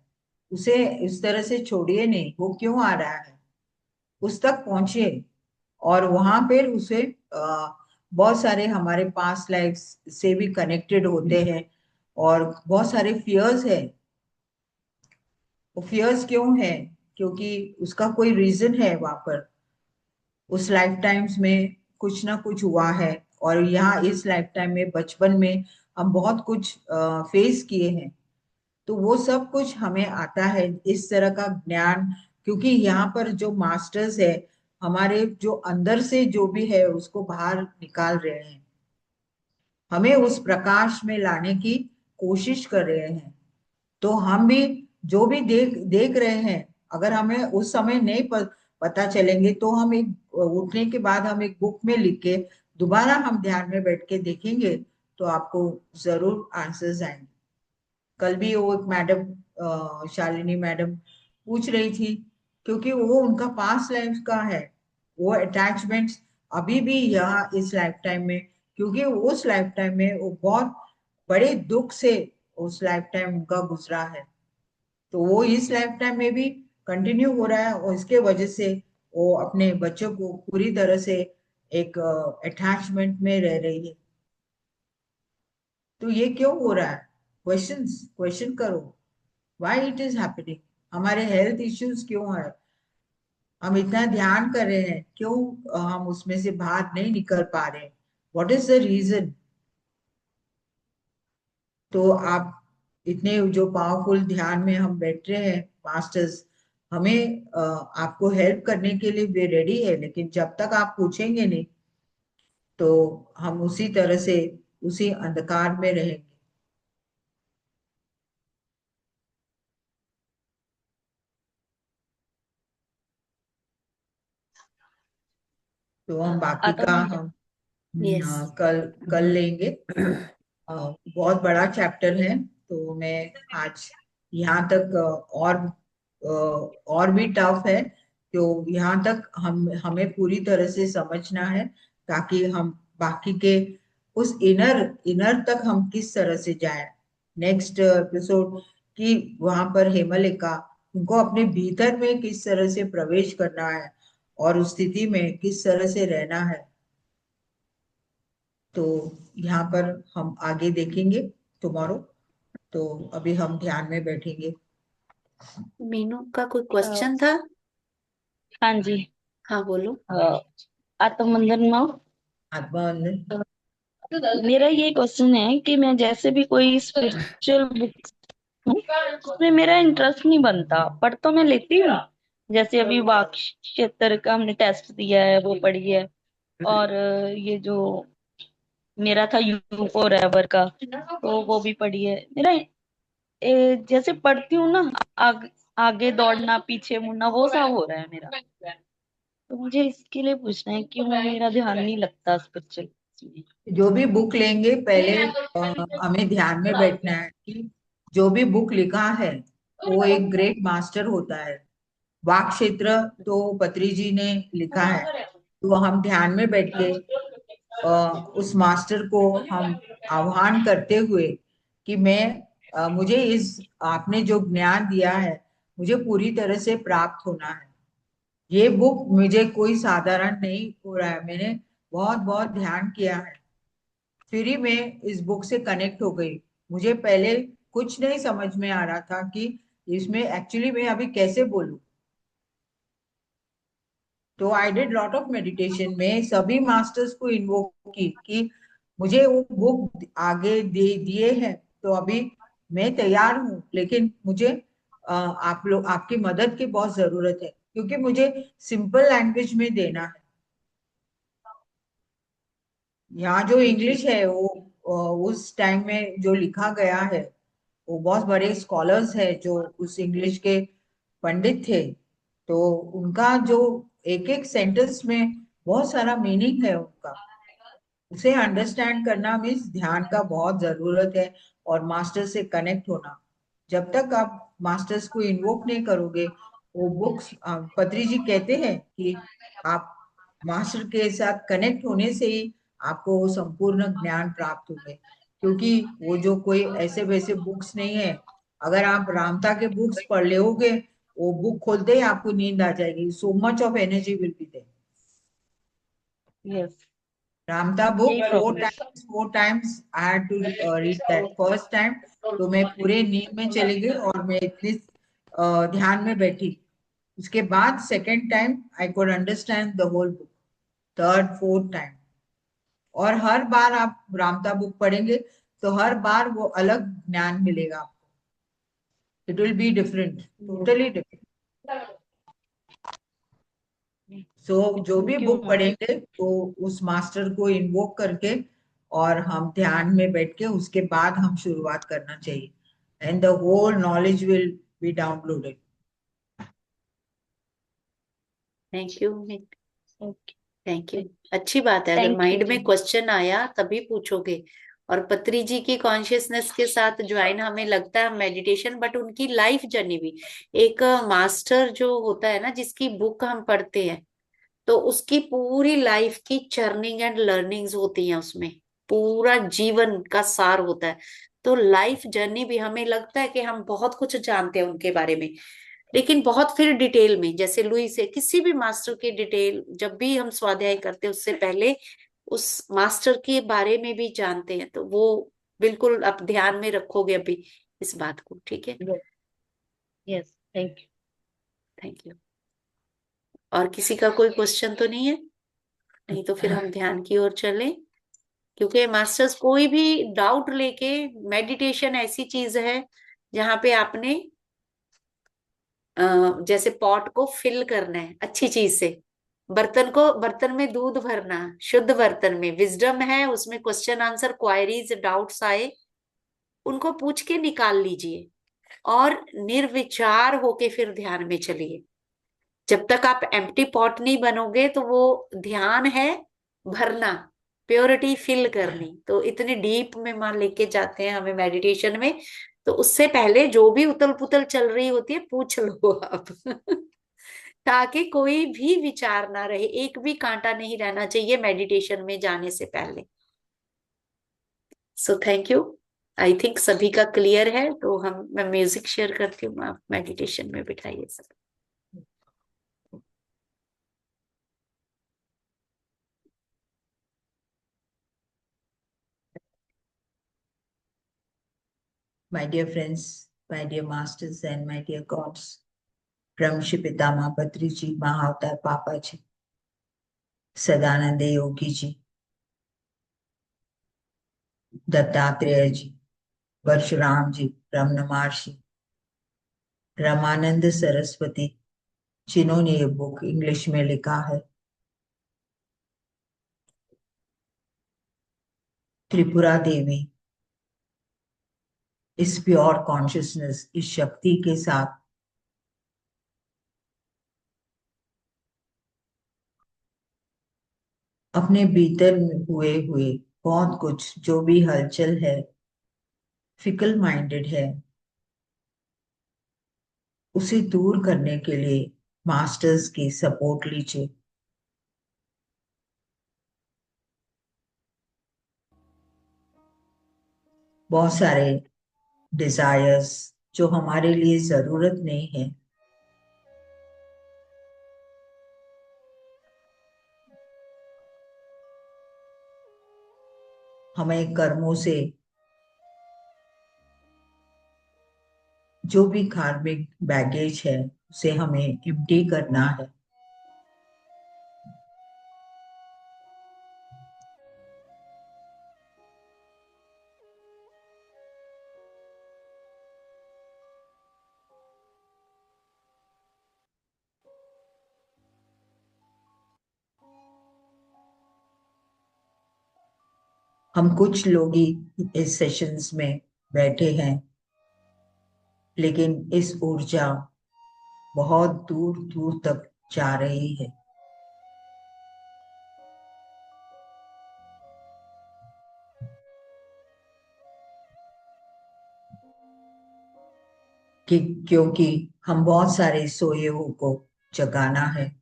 उसे इस तरह से छोड़िए नहीं, वो क्यों आ रहा है उस तक पहुंचिए। और वहां पर उसे बहुत सारे हमारे पास्ट लाइफ से भी कनेक्टेड होते हैं, और बहुत सारे फियर्स है। वो फियर्स क्यों है, क्योंकि उसका कोई रीजन है वहां पर। उस लाइफ टाइम्स में कुछ ना कुछ हुआ है, और यहाँ इस लाइफ टाइम में बचपन में हम बहुत कुछ फेस किए हैं। तो वो सब कुछ हमें आता है, इस तरह का ज्ञान। क्योंकि यहाँ पर जो मास्टर्स है हमारे जो अंदर से जो भी है उसको बाहर निकाल रहे हैं, हमें उस प्रकाश में लाने की कोशिश कर रहे हैं। तो हम भी जो भी देख देख रहे हैं, अगर हमें उस समय नहीं पता चलेंगे तो हम एक उठने के बाद हम एक बुक में लिख के दोबारा हम ध्यान में बैठ के देखेंगे, तो आपको जरूर आंसर्स आएंगे। कल भी वो एक मैडम, शालिनी मैडम पूछ रही थी, क्योंकि वो उनका पास्ट लाइफ का है, वो अटैचमेंट्स अभी भी यहाँ इस लाइफ टाइम में, क्योंकि उस लाइफ टाइम में वो बहुत बड़े दुख से उस लाइफ टाइम उनका गुजरा है, तो वो इस लाइफ टाइम में भी कंटिन्यू हो रहा है, और इसके वजह से वो अपने बच्चों को पूरी तरह से एक अटैचमेंट में रह रही है। तो ये क्यों हो रहा है? क्वेश्चन करो, व्हाई इट इज हैपनिंग। हमारे हेल्थ इश्यूज क्यों है? हम इतना ध्यान कर रहे हैं, क्यों हम उसमें से बाहर नहीं निकल पा रहे? What is the reason? तो आप इतने जो पावरफुल ध्यान में हम बैठ रहे हैं मास्टर्स, हमें आपको हेल्प करने के लिए वे रेडी है, लेकिन जब तक आप पूछेंगे नहीं तो हम उसी तरह से उसी अंधकार में रहेंगे। तो हम बाकी आता का हूँ। हम यस। कल कल लेंगे। बहुत बड़ा चैप्टर है, तो मैं आज यहाँ तक और भी टफ है, तो यहाँ तक हम हमें पूरी तरह से समझना है, ताकि हम बाकी के उस इनर इनर तक हम किस तरह से जाएं। नेक्स्ट एपिसोड की वहां पर हेमलिका, उनको अपने भीतर में किस तरह से प्रवेश करना है और उस स्थिति में किस तरह से रहना है, तो यहाँ पर हम आगे देखेंगे टुमारो। तो अभी हम ध्यान में बैठेंगे। मीनू का कोई अ, क्वेश्चन था? हाँ जी। हाँ बोलो। आत्म बंधन में आत्मा बंधन। मेरा ये क्वेश्चन है कि मैं जैसे भी कोई स्पिरिचुअल बुक उसमें मेरा इंटरेस्ट नहीं बनता, पढ़ तो मैं लेती हूँ। जैसे अभी वाक क्षेत्र का हमने टेस्ट दिया है, वो पढ़ी है। और ये जो मेरा था यू फॉर एवर का, तो वो भी पढ़ी है। मेरा जैसे पढ़ती हूँ ना, आगे दौड़ना पीछे मुड़ना वो सब हो रहा है मेरा। तो मुझे इसके लिए पूछना है कि मेरा ध्यान नहीं लगता स्पिरिचुअल। जो भी बुक लेंगे पहले हमें ध्यान में बैठना है कि जो भी बुक लिखा है वो एक ग्रेट मास्टर होता है। वाक क्षेत्र तो पत्री जी ने लिखा है, तो हम ध्यान में बैठ के अ, उस मास्टर को हम आह्वान करते हुए कि मुझे इस आपने जो ज्ञान दिया है मुझे पूरी तरह से प्राप्त होना है। ये बुक मुझे कोई साधारण नहीं हो रहा है, मैंने बहुत बहुत ध्यान किया है, फिर ही मैं इस बुक से कनेक्ट हो गई। मुझे पहले कुछ नहीं समझ में आ रहा था कि इसमें एक्चुअली मैं अभी कैसे बोलूं। तो I did lot of meditation में सभी मास्टर्स को इन्वोक की कि मुझे वो बुक आगे दे दिए हैं, तो अभी मैं तैयार हूँ, लेकिन मुझे आप लोग आपकी मदद की बहुत जरूरत है, क्योंकि मुझे सिंपल लैंग्वेज में देना है। यहाँ जो इंग्लिश है वो उस टाइम में जो लिखा गया है, वो बहुत बड़े स्कॉलर्स है जो उस इंग्लिश के पंडित थे, तो उनका जो एक एक सेंटेंस में बहुत सारा मीनिंग है उनका, उसे अंडरस्टैंड करना मीन्स ध्यान का बहुत जरूरत है, और मास्टर से कनेक्ट होना। जब तक आप मास्टर्स को इन्वोक नहीं करोगे, वो बुक्स पत्री जी कहते हैं कि आप मास्टर के साथ कनेक्ट होने से ही आपको वो संपूर्ण ज्ञान प्राप्त होंगे, क्योंकि वो जो कोई ऐसे वैसे बुक्स नहीं है। अगर आप रामता के बुक्स पढ़ लोगे, वो बुक खोलते ही आपको नींद आ जाएगी, so much of energy will be there. Yes, रामता बुक यही problem. Four times I had to read that. First time तो मैं पूरे नींद में चली गई और मैं इतनी ध्यान में बैठी। उसके बाद second time I could understand the whole book. Third fourth time, और हर बार आप रामता बुक पढ़ेंगे तो हर बार वो अलग ज्ञान मिलेगा आपको। It will be different, totally different. So जो भी थैंक यू बुक माँ। पढ़ेंगे तो उस मास्टर को इन्वोक करके और हम ध्यान में बैठ के उसके बाद हम शुरुआत करना चाहिए, and the whole knowledge will be downloaded. Thank you. Okay. Thank you. अच्छी बात है, अगर थैंक यू माइंड जी। में क्वेश्चन आया तभी पूछोगे। और पत्री जी की कॉन्शियसनेस के साथ ज्वाइन हमें लगता है मेडिटेशन, बट उनकी लाइफ जर्नी भी, एक मास्टर जो होता है ना जिसकी बुक हम पढ़ते हैं, तो उसकी पूरी लाइफ की चर्निंग एंड लर्निंग्स होती हैं उसमें, पूरा जीवन का सार होता है। तो लाइफ जर्नी भी हमें लगता है कि हम बहुत कुछ जानते हैं उनके बारे में, लेकिन बहुत फिर डिटेल में, जैसे लुई से किसी भी मास्टर की डिटेल जब भी हम स्वाध्याय करते हैं उससे पहले उस मास्टर के बारे में भी जानते हैं। तो वो बिल्कुल आप ध्यान में रखोगे अभी इस बात को, ठीक है। Yes, thank thank you. और किसी का कोई क्वेश्चन तो नहीं है? नहीं तो फिर हम ध्यान की ओर चलें, क्योंकि मास्टर्स कोई भी डाउट लेके, मेडिटेशन ऐसी चीज है जहां पे आपने जैसे पॉट को फिल करना है अच्छी चीज से, बर्तन को, बर्तन में दूध भरना, शुद्ध बर्तन में विजडम है, उसमें क्वेश्चन आंसर क्वायरीज डाउट्स आए उनको पूछ के निकाल लीजिए और निर्विचार होके फिर ध्यान में चलिए। जब तक आप एम्प्टी पॉट नहीं बनोगे तो वो ध्यान है भरना, प्योरिटी फिल करनी। तो इतने डीप में मान लेके जाते हैं हमें मेडिटेशन में, तो उससे पहले जो भी उतल पुतल चल रही होती है पूछ लो आप ताकि कोई भी विचार ना रहे, एक भी कांटा नहीं रहना चाहिए मेडिटेशन में जाने से पहले। So thank you. I think सभी का क्लियर है, तो मैं म्यूजिक शेयर करती हूँ, आप मेडिटेशन में बिठाइए सब। My dear friends, my dear masters and my dear gods, ब्रह्मर्षि पितामह पत्री जी, महाअवतार पापा जी, सदानंद योगी जी, दत्तात्रेय जी, परशुराम जी, रमन महर्षि, रामानंद सरस्वती, जिन्होंने ये बुक इंग्लिश में लिखा है, त्रिपुरा देवी, इस प्योर कॉन्शियसनेस, इस शक्ति के साथ अपने भीतर में हुए हुए बहुत कुछ जो भी हलचल है, फिकल माइंडेड है, उसे दूर करने के लिए मास्टर्स की सपोर्ट लीजिए। बहुत सारे डिजायर्स जो हमारे लिए जरूरत नहीं है, हमें कर्मों से जो भी कार्मिक बैगेज है उसे हमें एम्प्टी करना है। हम कुछ लोग ही इस सेशंस में बैठे हैं, लेकिन इस ऊर्जा बहुत दूर दूर तक जा रही है कि क्योंकि हम बहुत सारे सोए हुए को जगाना है।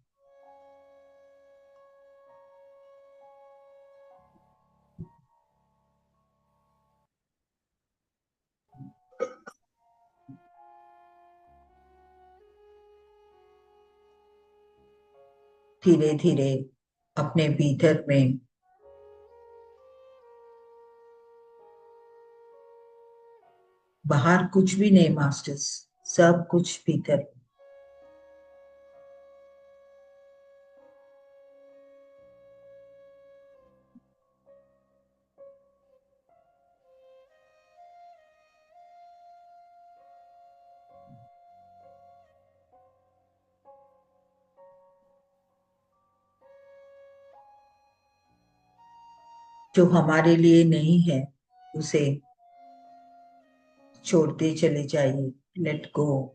धीरे धीरे अपने भीतर में बाहर कुछ भी नहीं मास्टर्स, सब कुछ भीतर। जो हमारे लिए नहीं है उसे छोड़ते चले जाइए, लेट गो।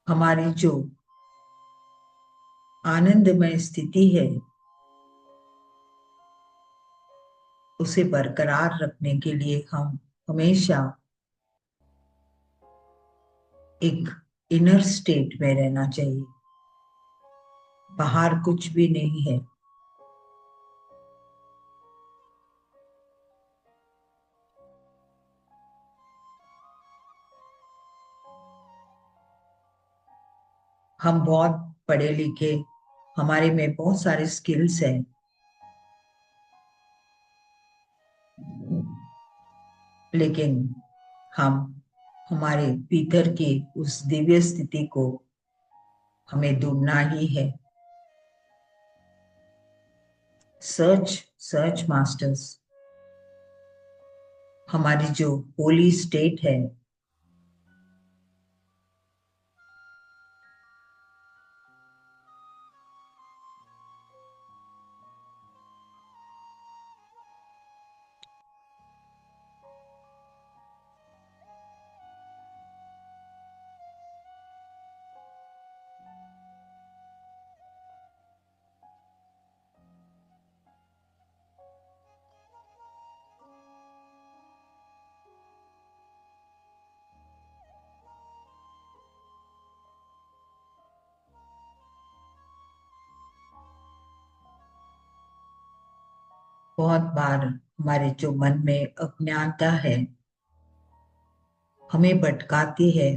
हमारी जो आनंदमय स्थिति है उसे बरकरार रखने के लिए हम हमेशा एक इनर स्टेट में रहना चाहिए। बाहर कुछ भी नहीं है। हम बहुत पढ़े लिखे, हमारे में बहुत सारे स्किल्स हैं, लेकिन हम हमारे भीतर की उस दिव्य स्थिति को हमें ढूंढना ही है। Search search masters. हमारी जो होली स्टेट है बहुत बार हमारे जो मन में अज्ञानता है हमें भटकाती है।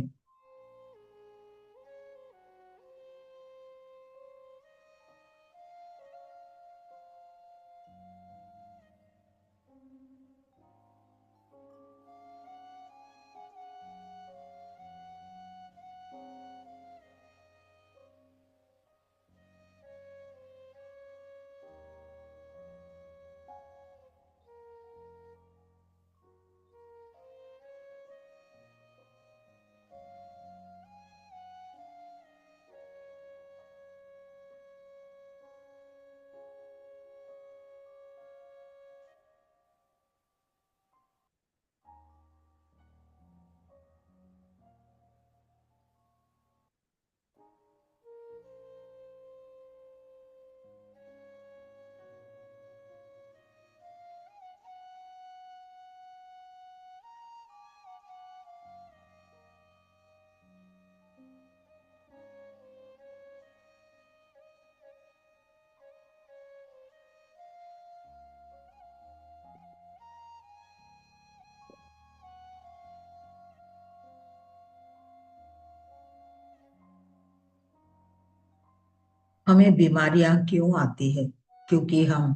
हमें बीमारियां क्यों आती है? क्योंकि हम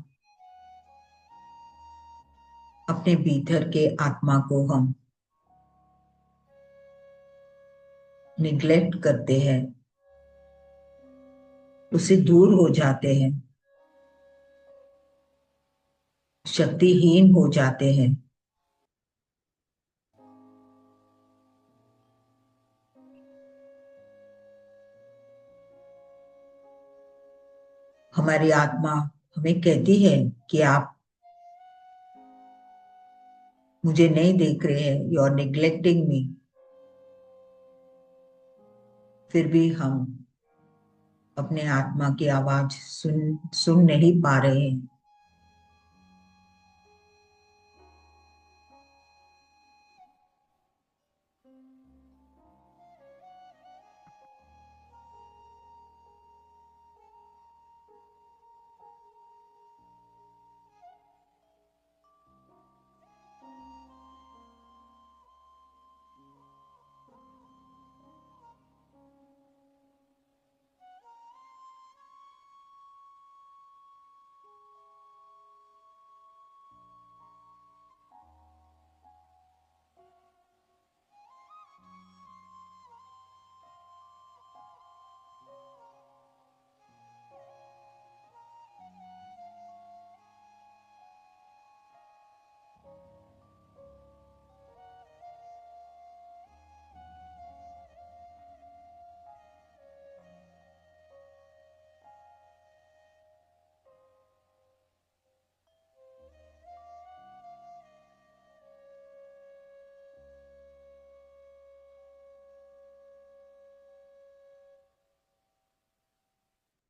अपने भीतर के आत्मा को हम निग्लेक्ट करते हैं, उससे दूर हो जाते हैं, शक्तिहीन हो जाते हैं। हमारी आत्मा हमें कहती है कि आप मुझे नहीं देख रहे हैं, यू आर निग्लेक्टिंग मी। फिर भी हम अपने आत्मा की आवाज सुन नहीं पा रहे हैं।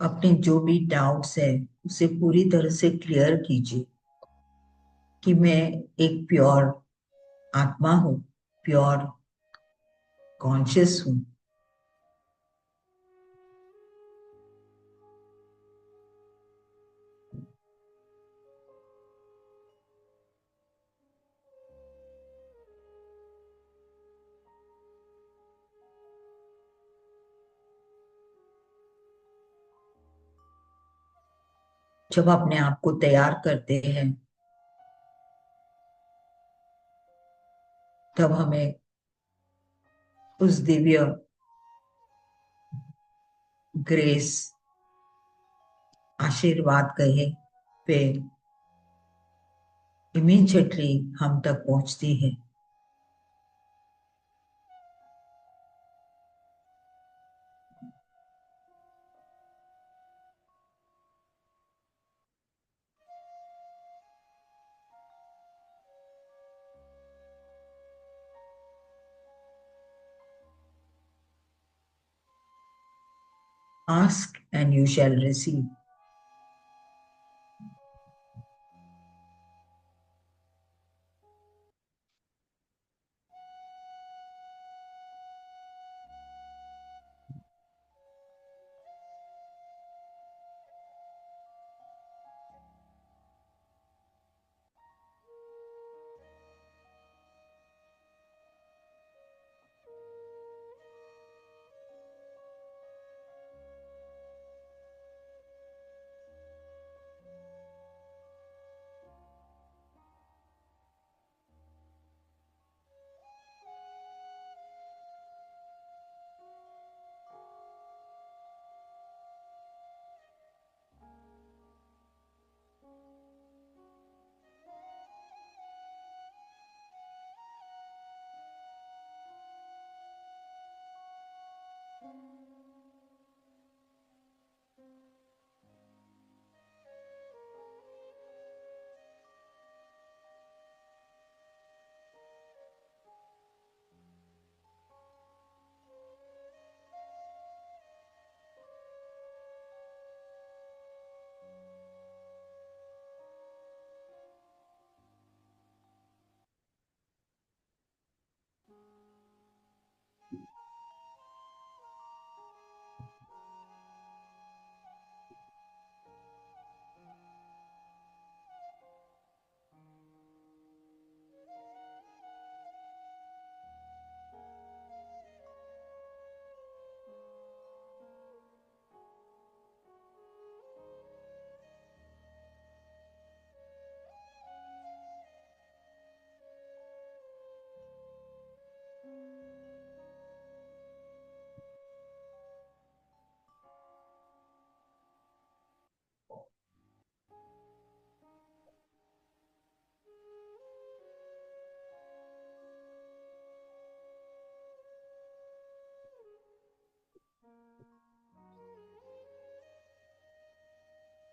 अपने जो भी डाउट्स है उसे पूरी तरह से क्लियर कीजिए कि मैं एक प्योर आत्मा हूँ, प्योर कॉन्शियस हूँ। जब अपने आप को तैयार करते हैं तब हमें उस दिव्य ग्रेस आशीर्वाद कहे पे इमीडिएटली हम तक पहुंचती है। Ask and you shall receive.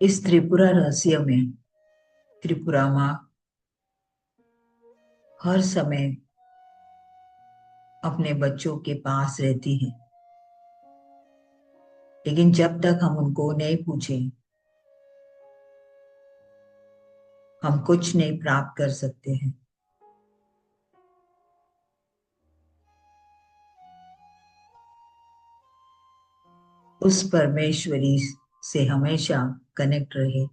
इस त्रिपुरा रहस्य में त्रिपुरा माँ हर समय अपने बच्चों के पास रहती है, लेकिन जब तक हम उनको नहीं पूछें हम कुछ नहीं प्राप्त कर सकते हैं। उस परमेश्वरी से हमेशा कनेक्ट रहे।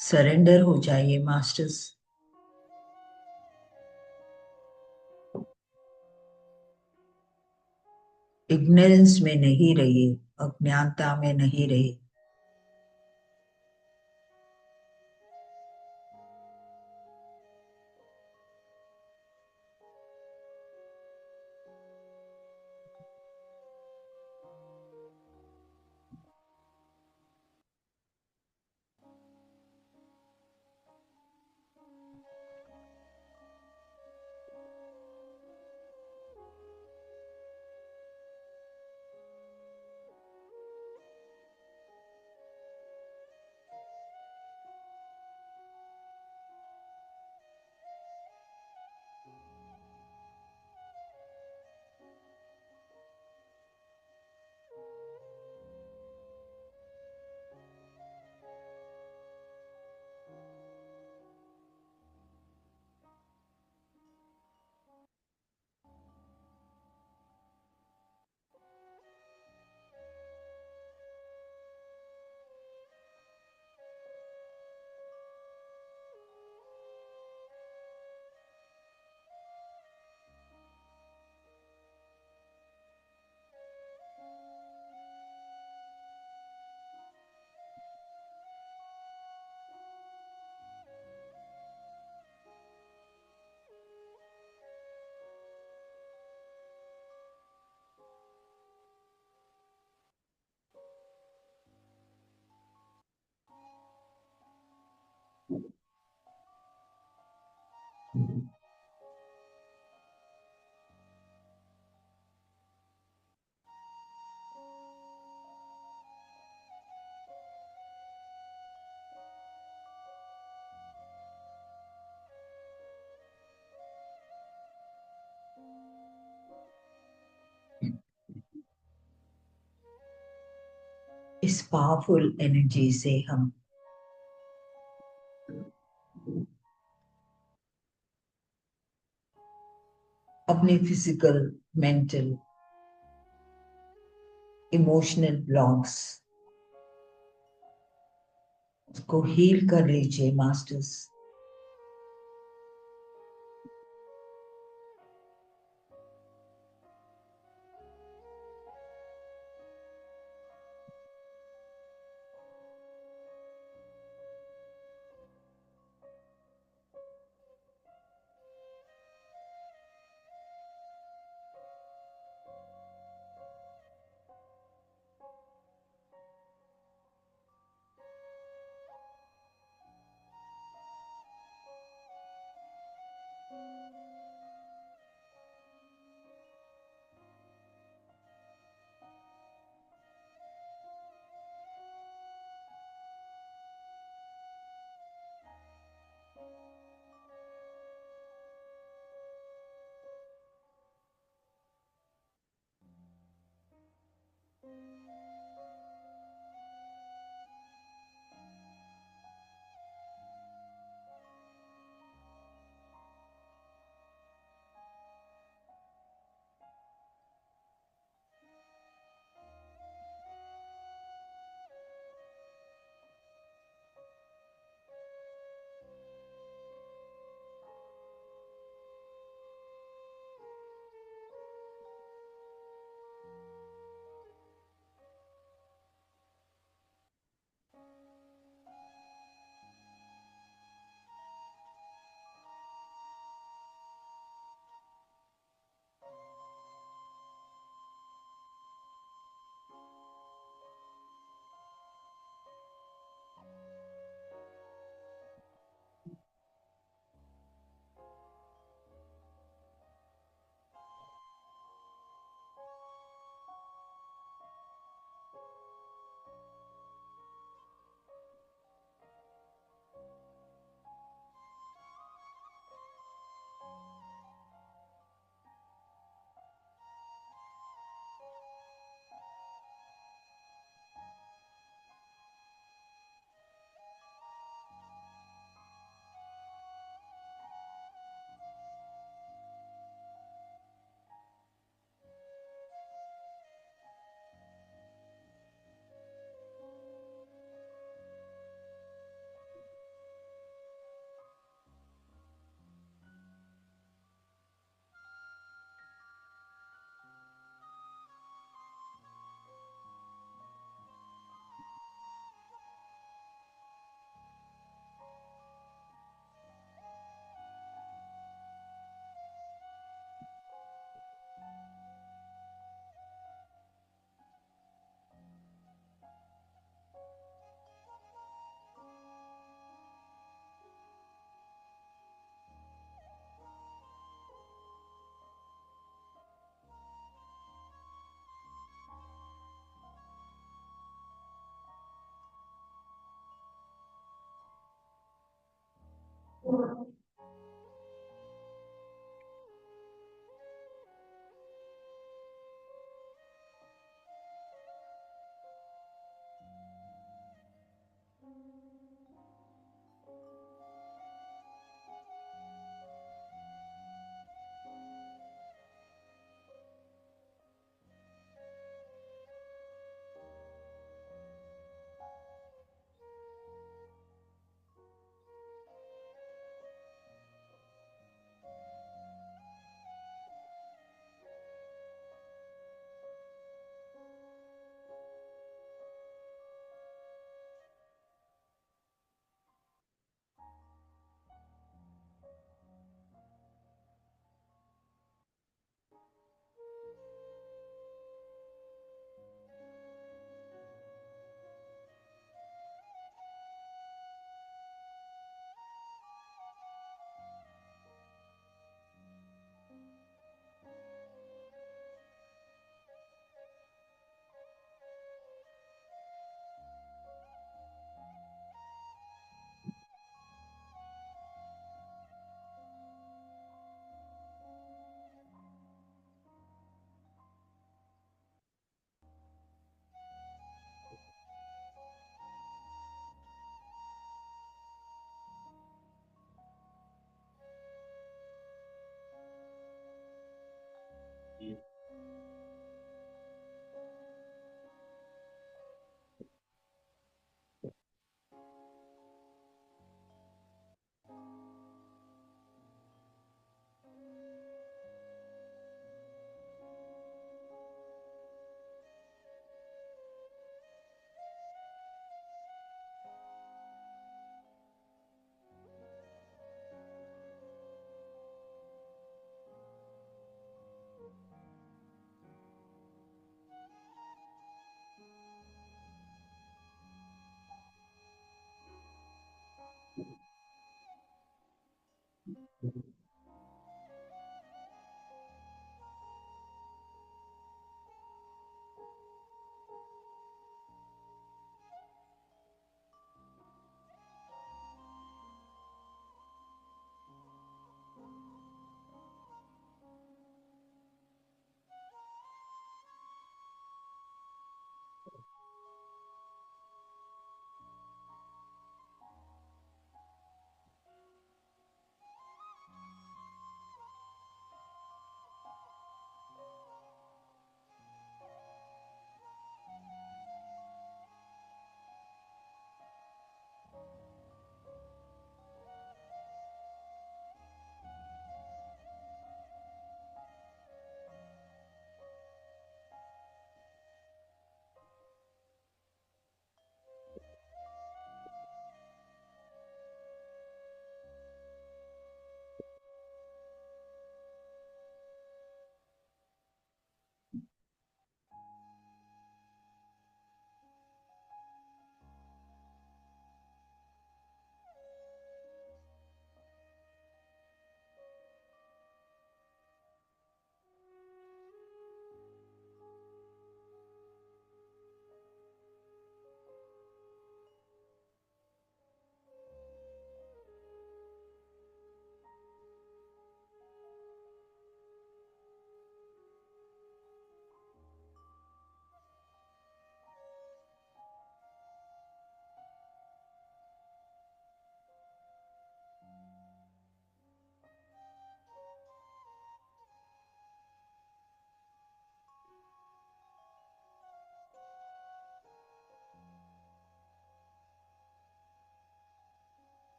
सरेंडर हो जाइए मास्टर्स। इग्नोरेंस में नहीं रहिए, अज्ञानता में नहीं रहिए। इस पावरफुल एनर्जी से हम अपने फिजिकल, मेंटल, इमोशनल ब्लॉक्स को हील कर लीजिए मास्टर्स।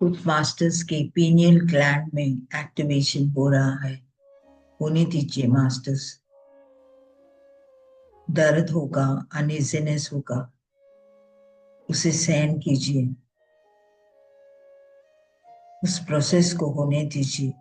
कुछ मास्टर्स के पीनियल ग्लैंड में एक्टिवेशन हो रहा है, होने दीजिए मास्टर्स। दर्द होगा, अनइजीनेस होगा, उसे सहन कीजिए, उस प्रोसेस को होने दीजिए।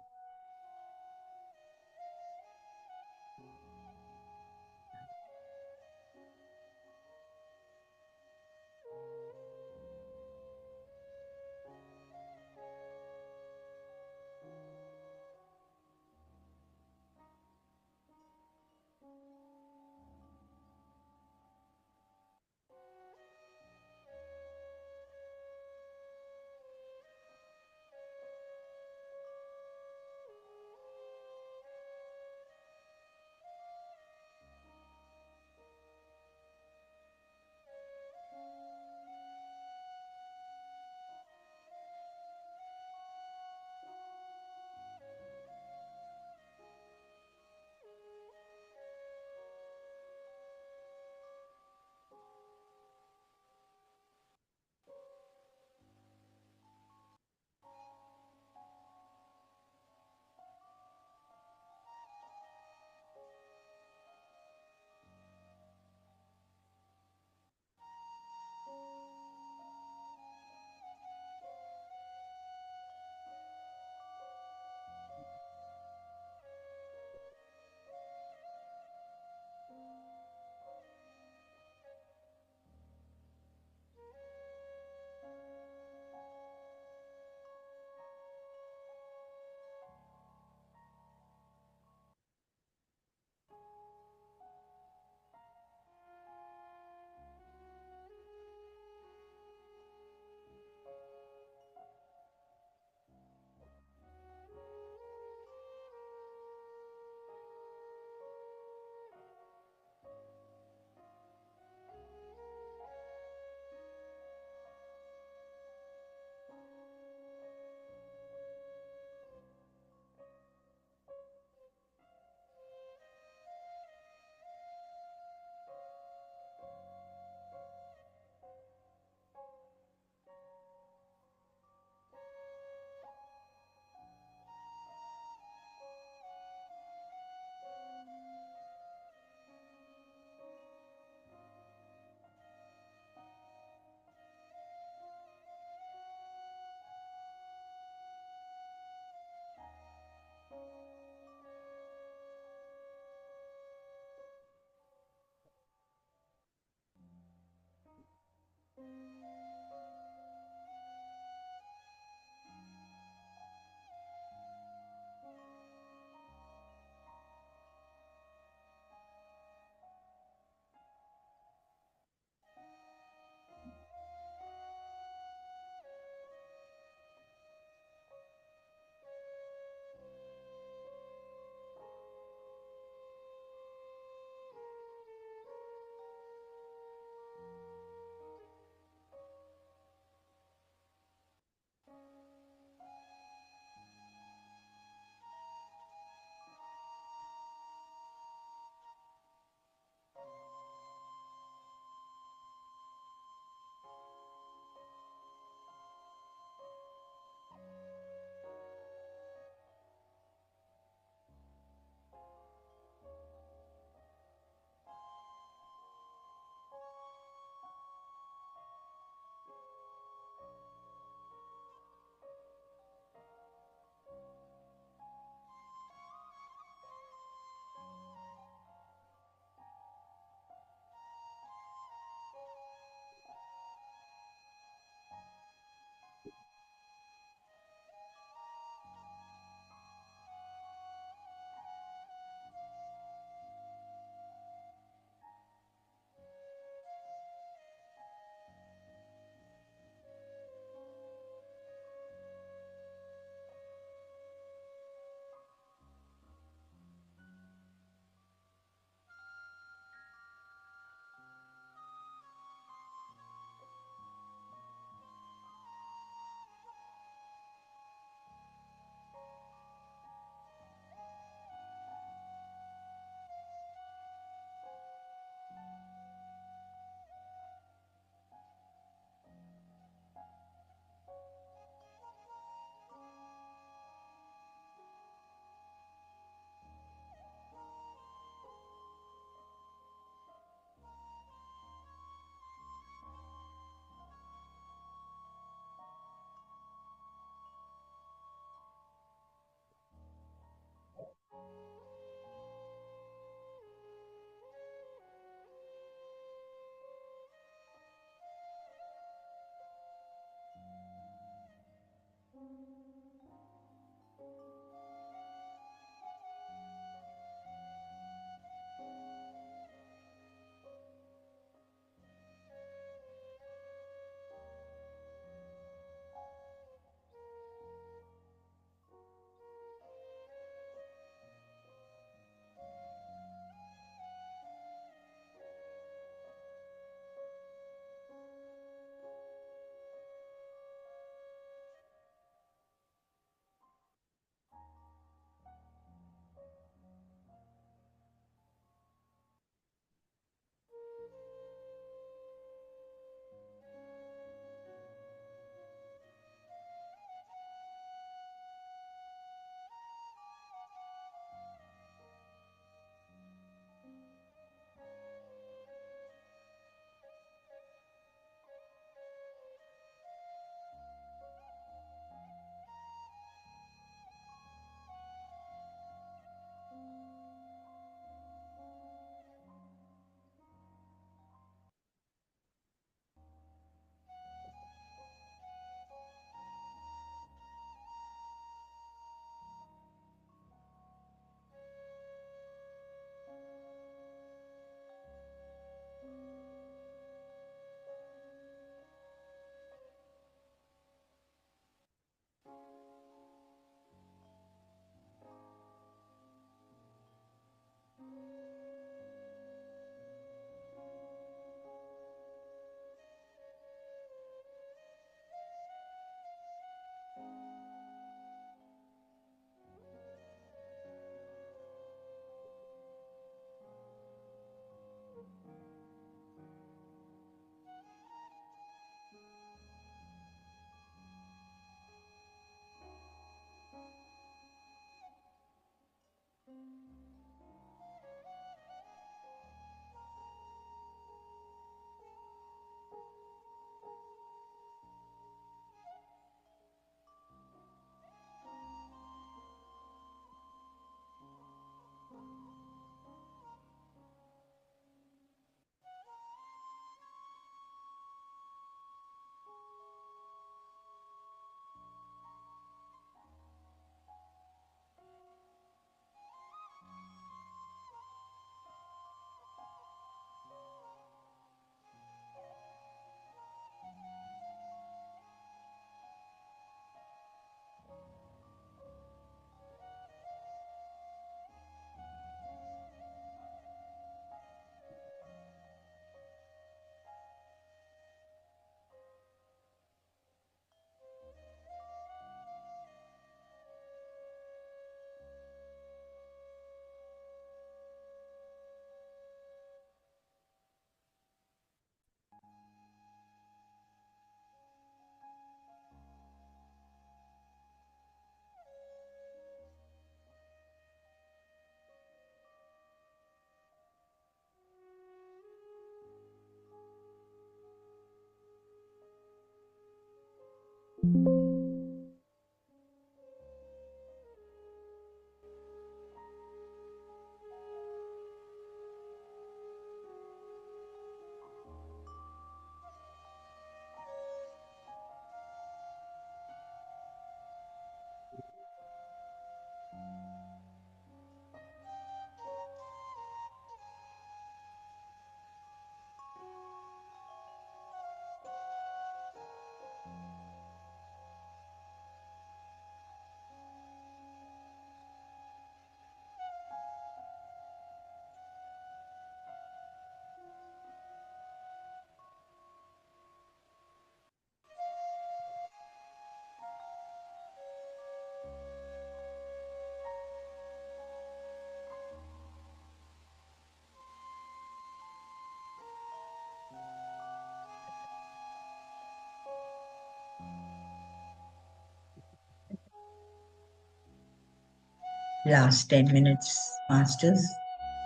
Last 10 minutes, masters.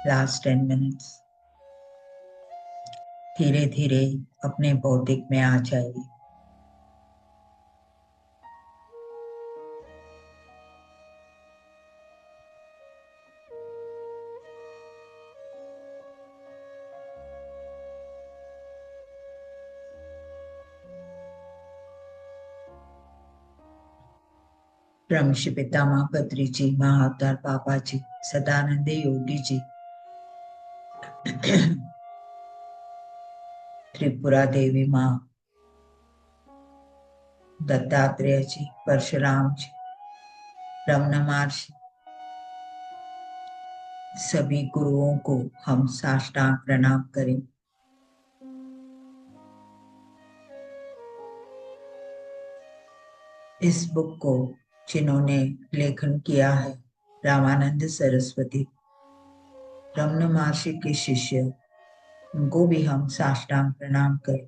Last 10 minutes. धीरे धीरे अपने भौतिक में आ जाइए। ब्रह्मर्षि पितामह बद्री जी, महाअवतार बाबा जी, सदानंद योगी जी, त्रिपुरा देवी माँ, दत्तात्रेय जी, परशुराम जी, रमन महर्षि, सभी गुरुओं को हम साष्टांग प्रणाम करें। इस बुक को जिन्होंने लेखन किया है, रामानंद सरस्वती, रमन महर्षि के शिष्य, उनको भी हम साष्टांग प्रणाम करें।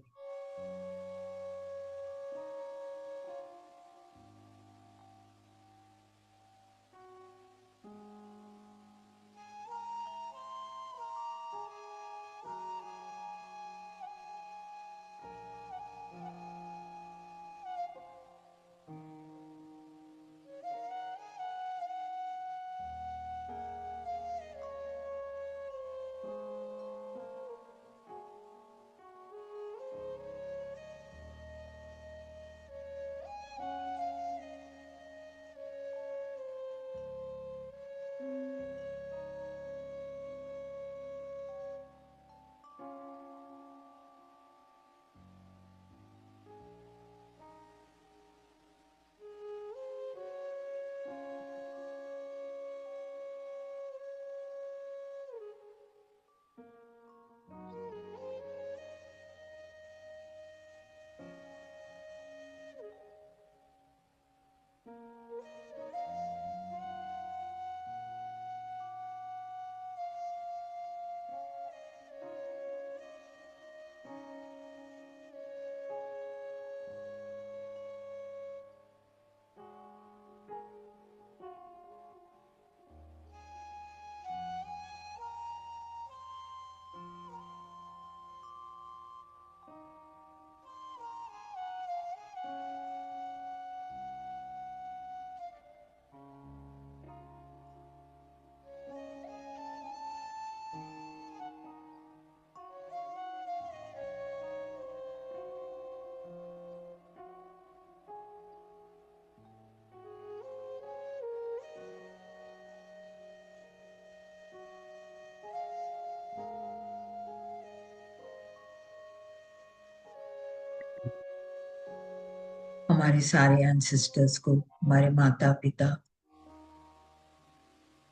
हमारे सारे एंसेस्टर्स को, हमारे माता पिता,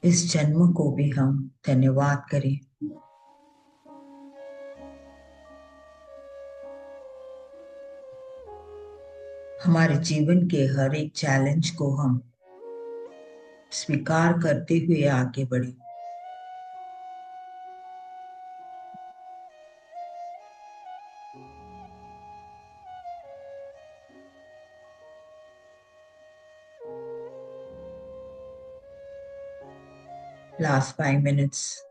इस जन्म को भी हम धन्यवाद करें। हमारे जीवन के हर एक चैलेंज को हम स्वीकार करते हुए आगे बढ़े। Last 5 minutes.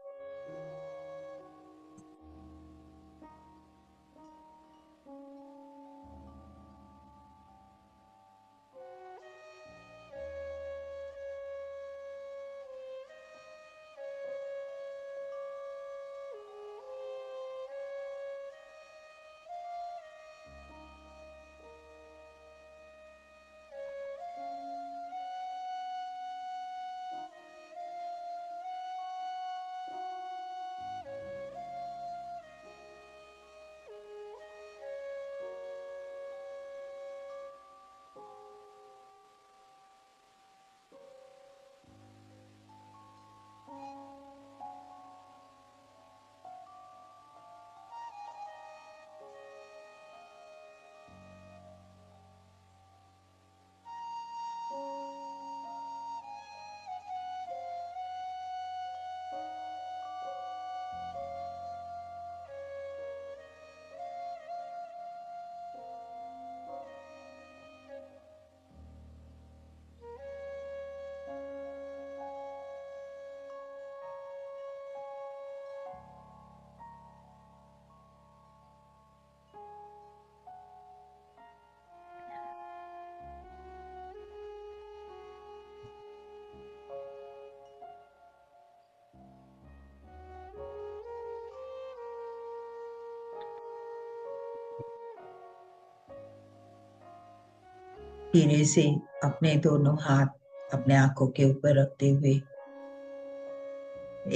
धीरे से अपने दोनों हाथ अपने आंखों के ऊपर रखते हुए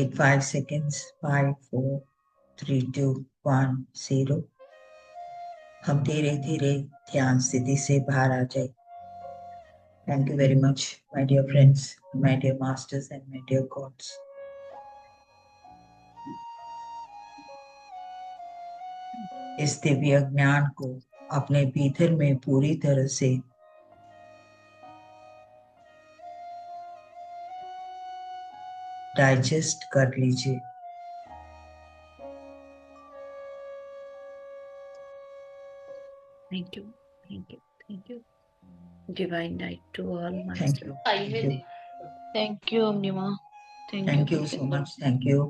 एक 5 सेकेंड्स, 5 4 3 2 1 0 हम धीरे धीरे ध्यान स्थिति से बाहर आ जाए। Thank you very much, my dear friends, my dear masters and my dear gods. इस दिव्य ज्ञान को अपने भीतर में पूरी तरह से डाइजेस्ट कर लीजिए। Thank you, thank you, thank you. Divine night to all, Thank Master. you. Thank you. Thank you Amnima, Thank you so much. Thank you.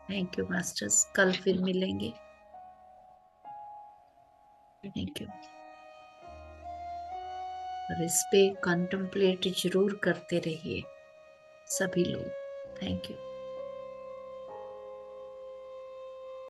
Thank you, Masters. कल फिर मिलेंगे। Thank you. और इस पे कंtemplate जरूर करते रहिए सभी लोग। Thank you.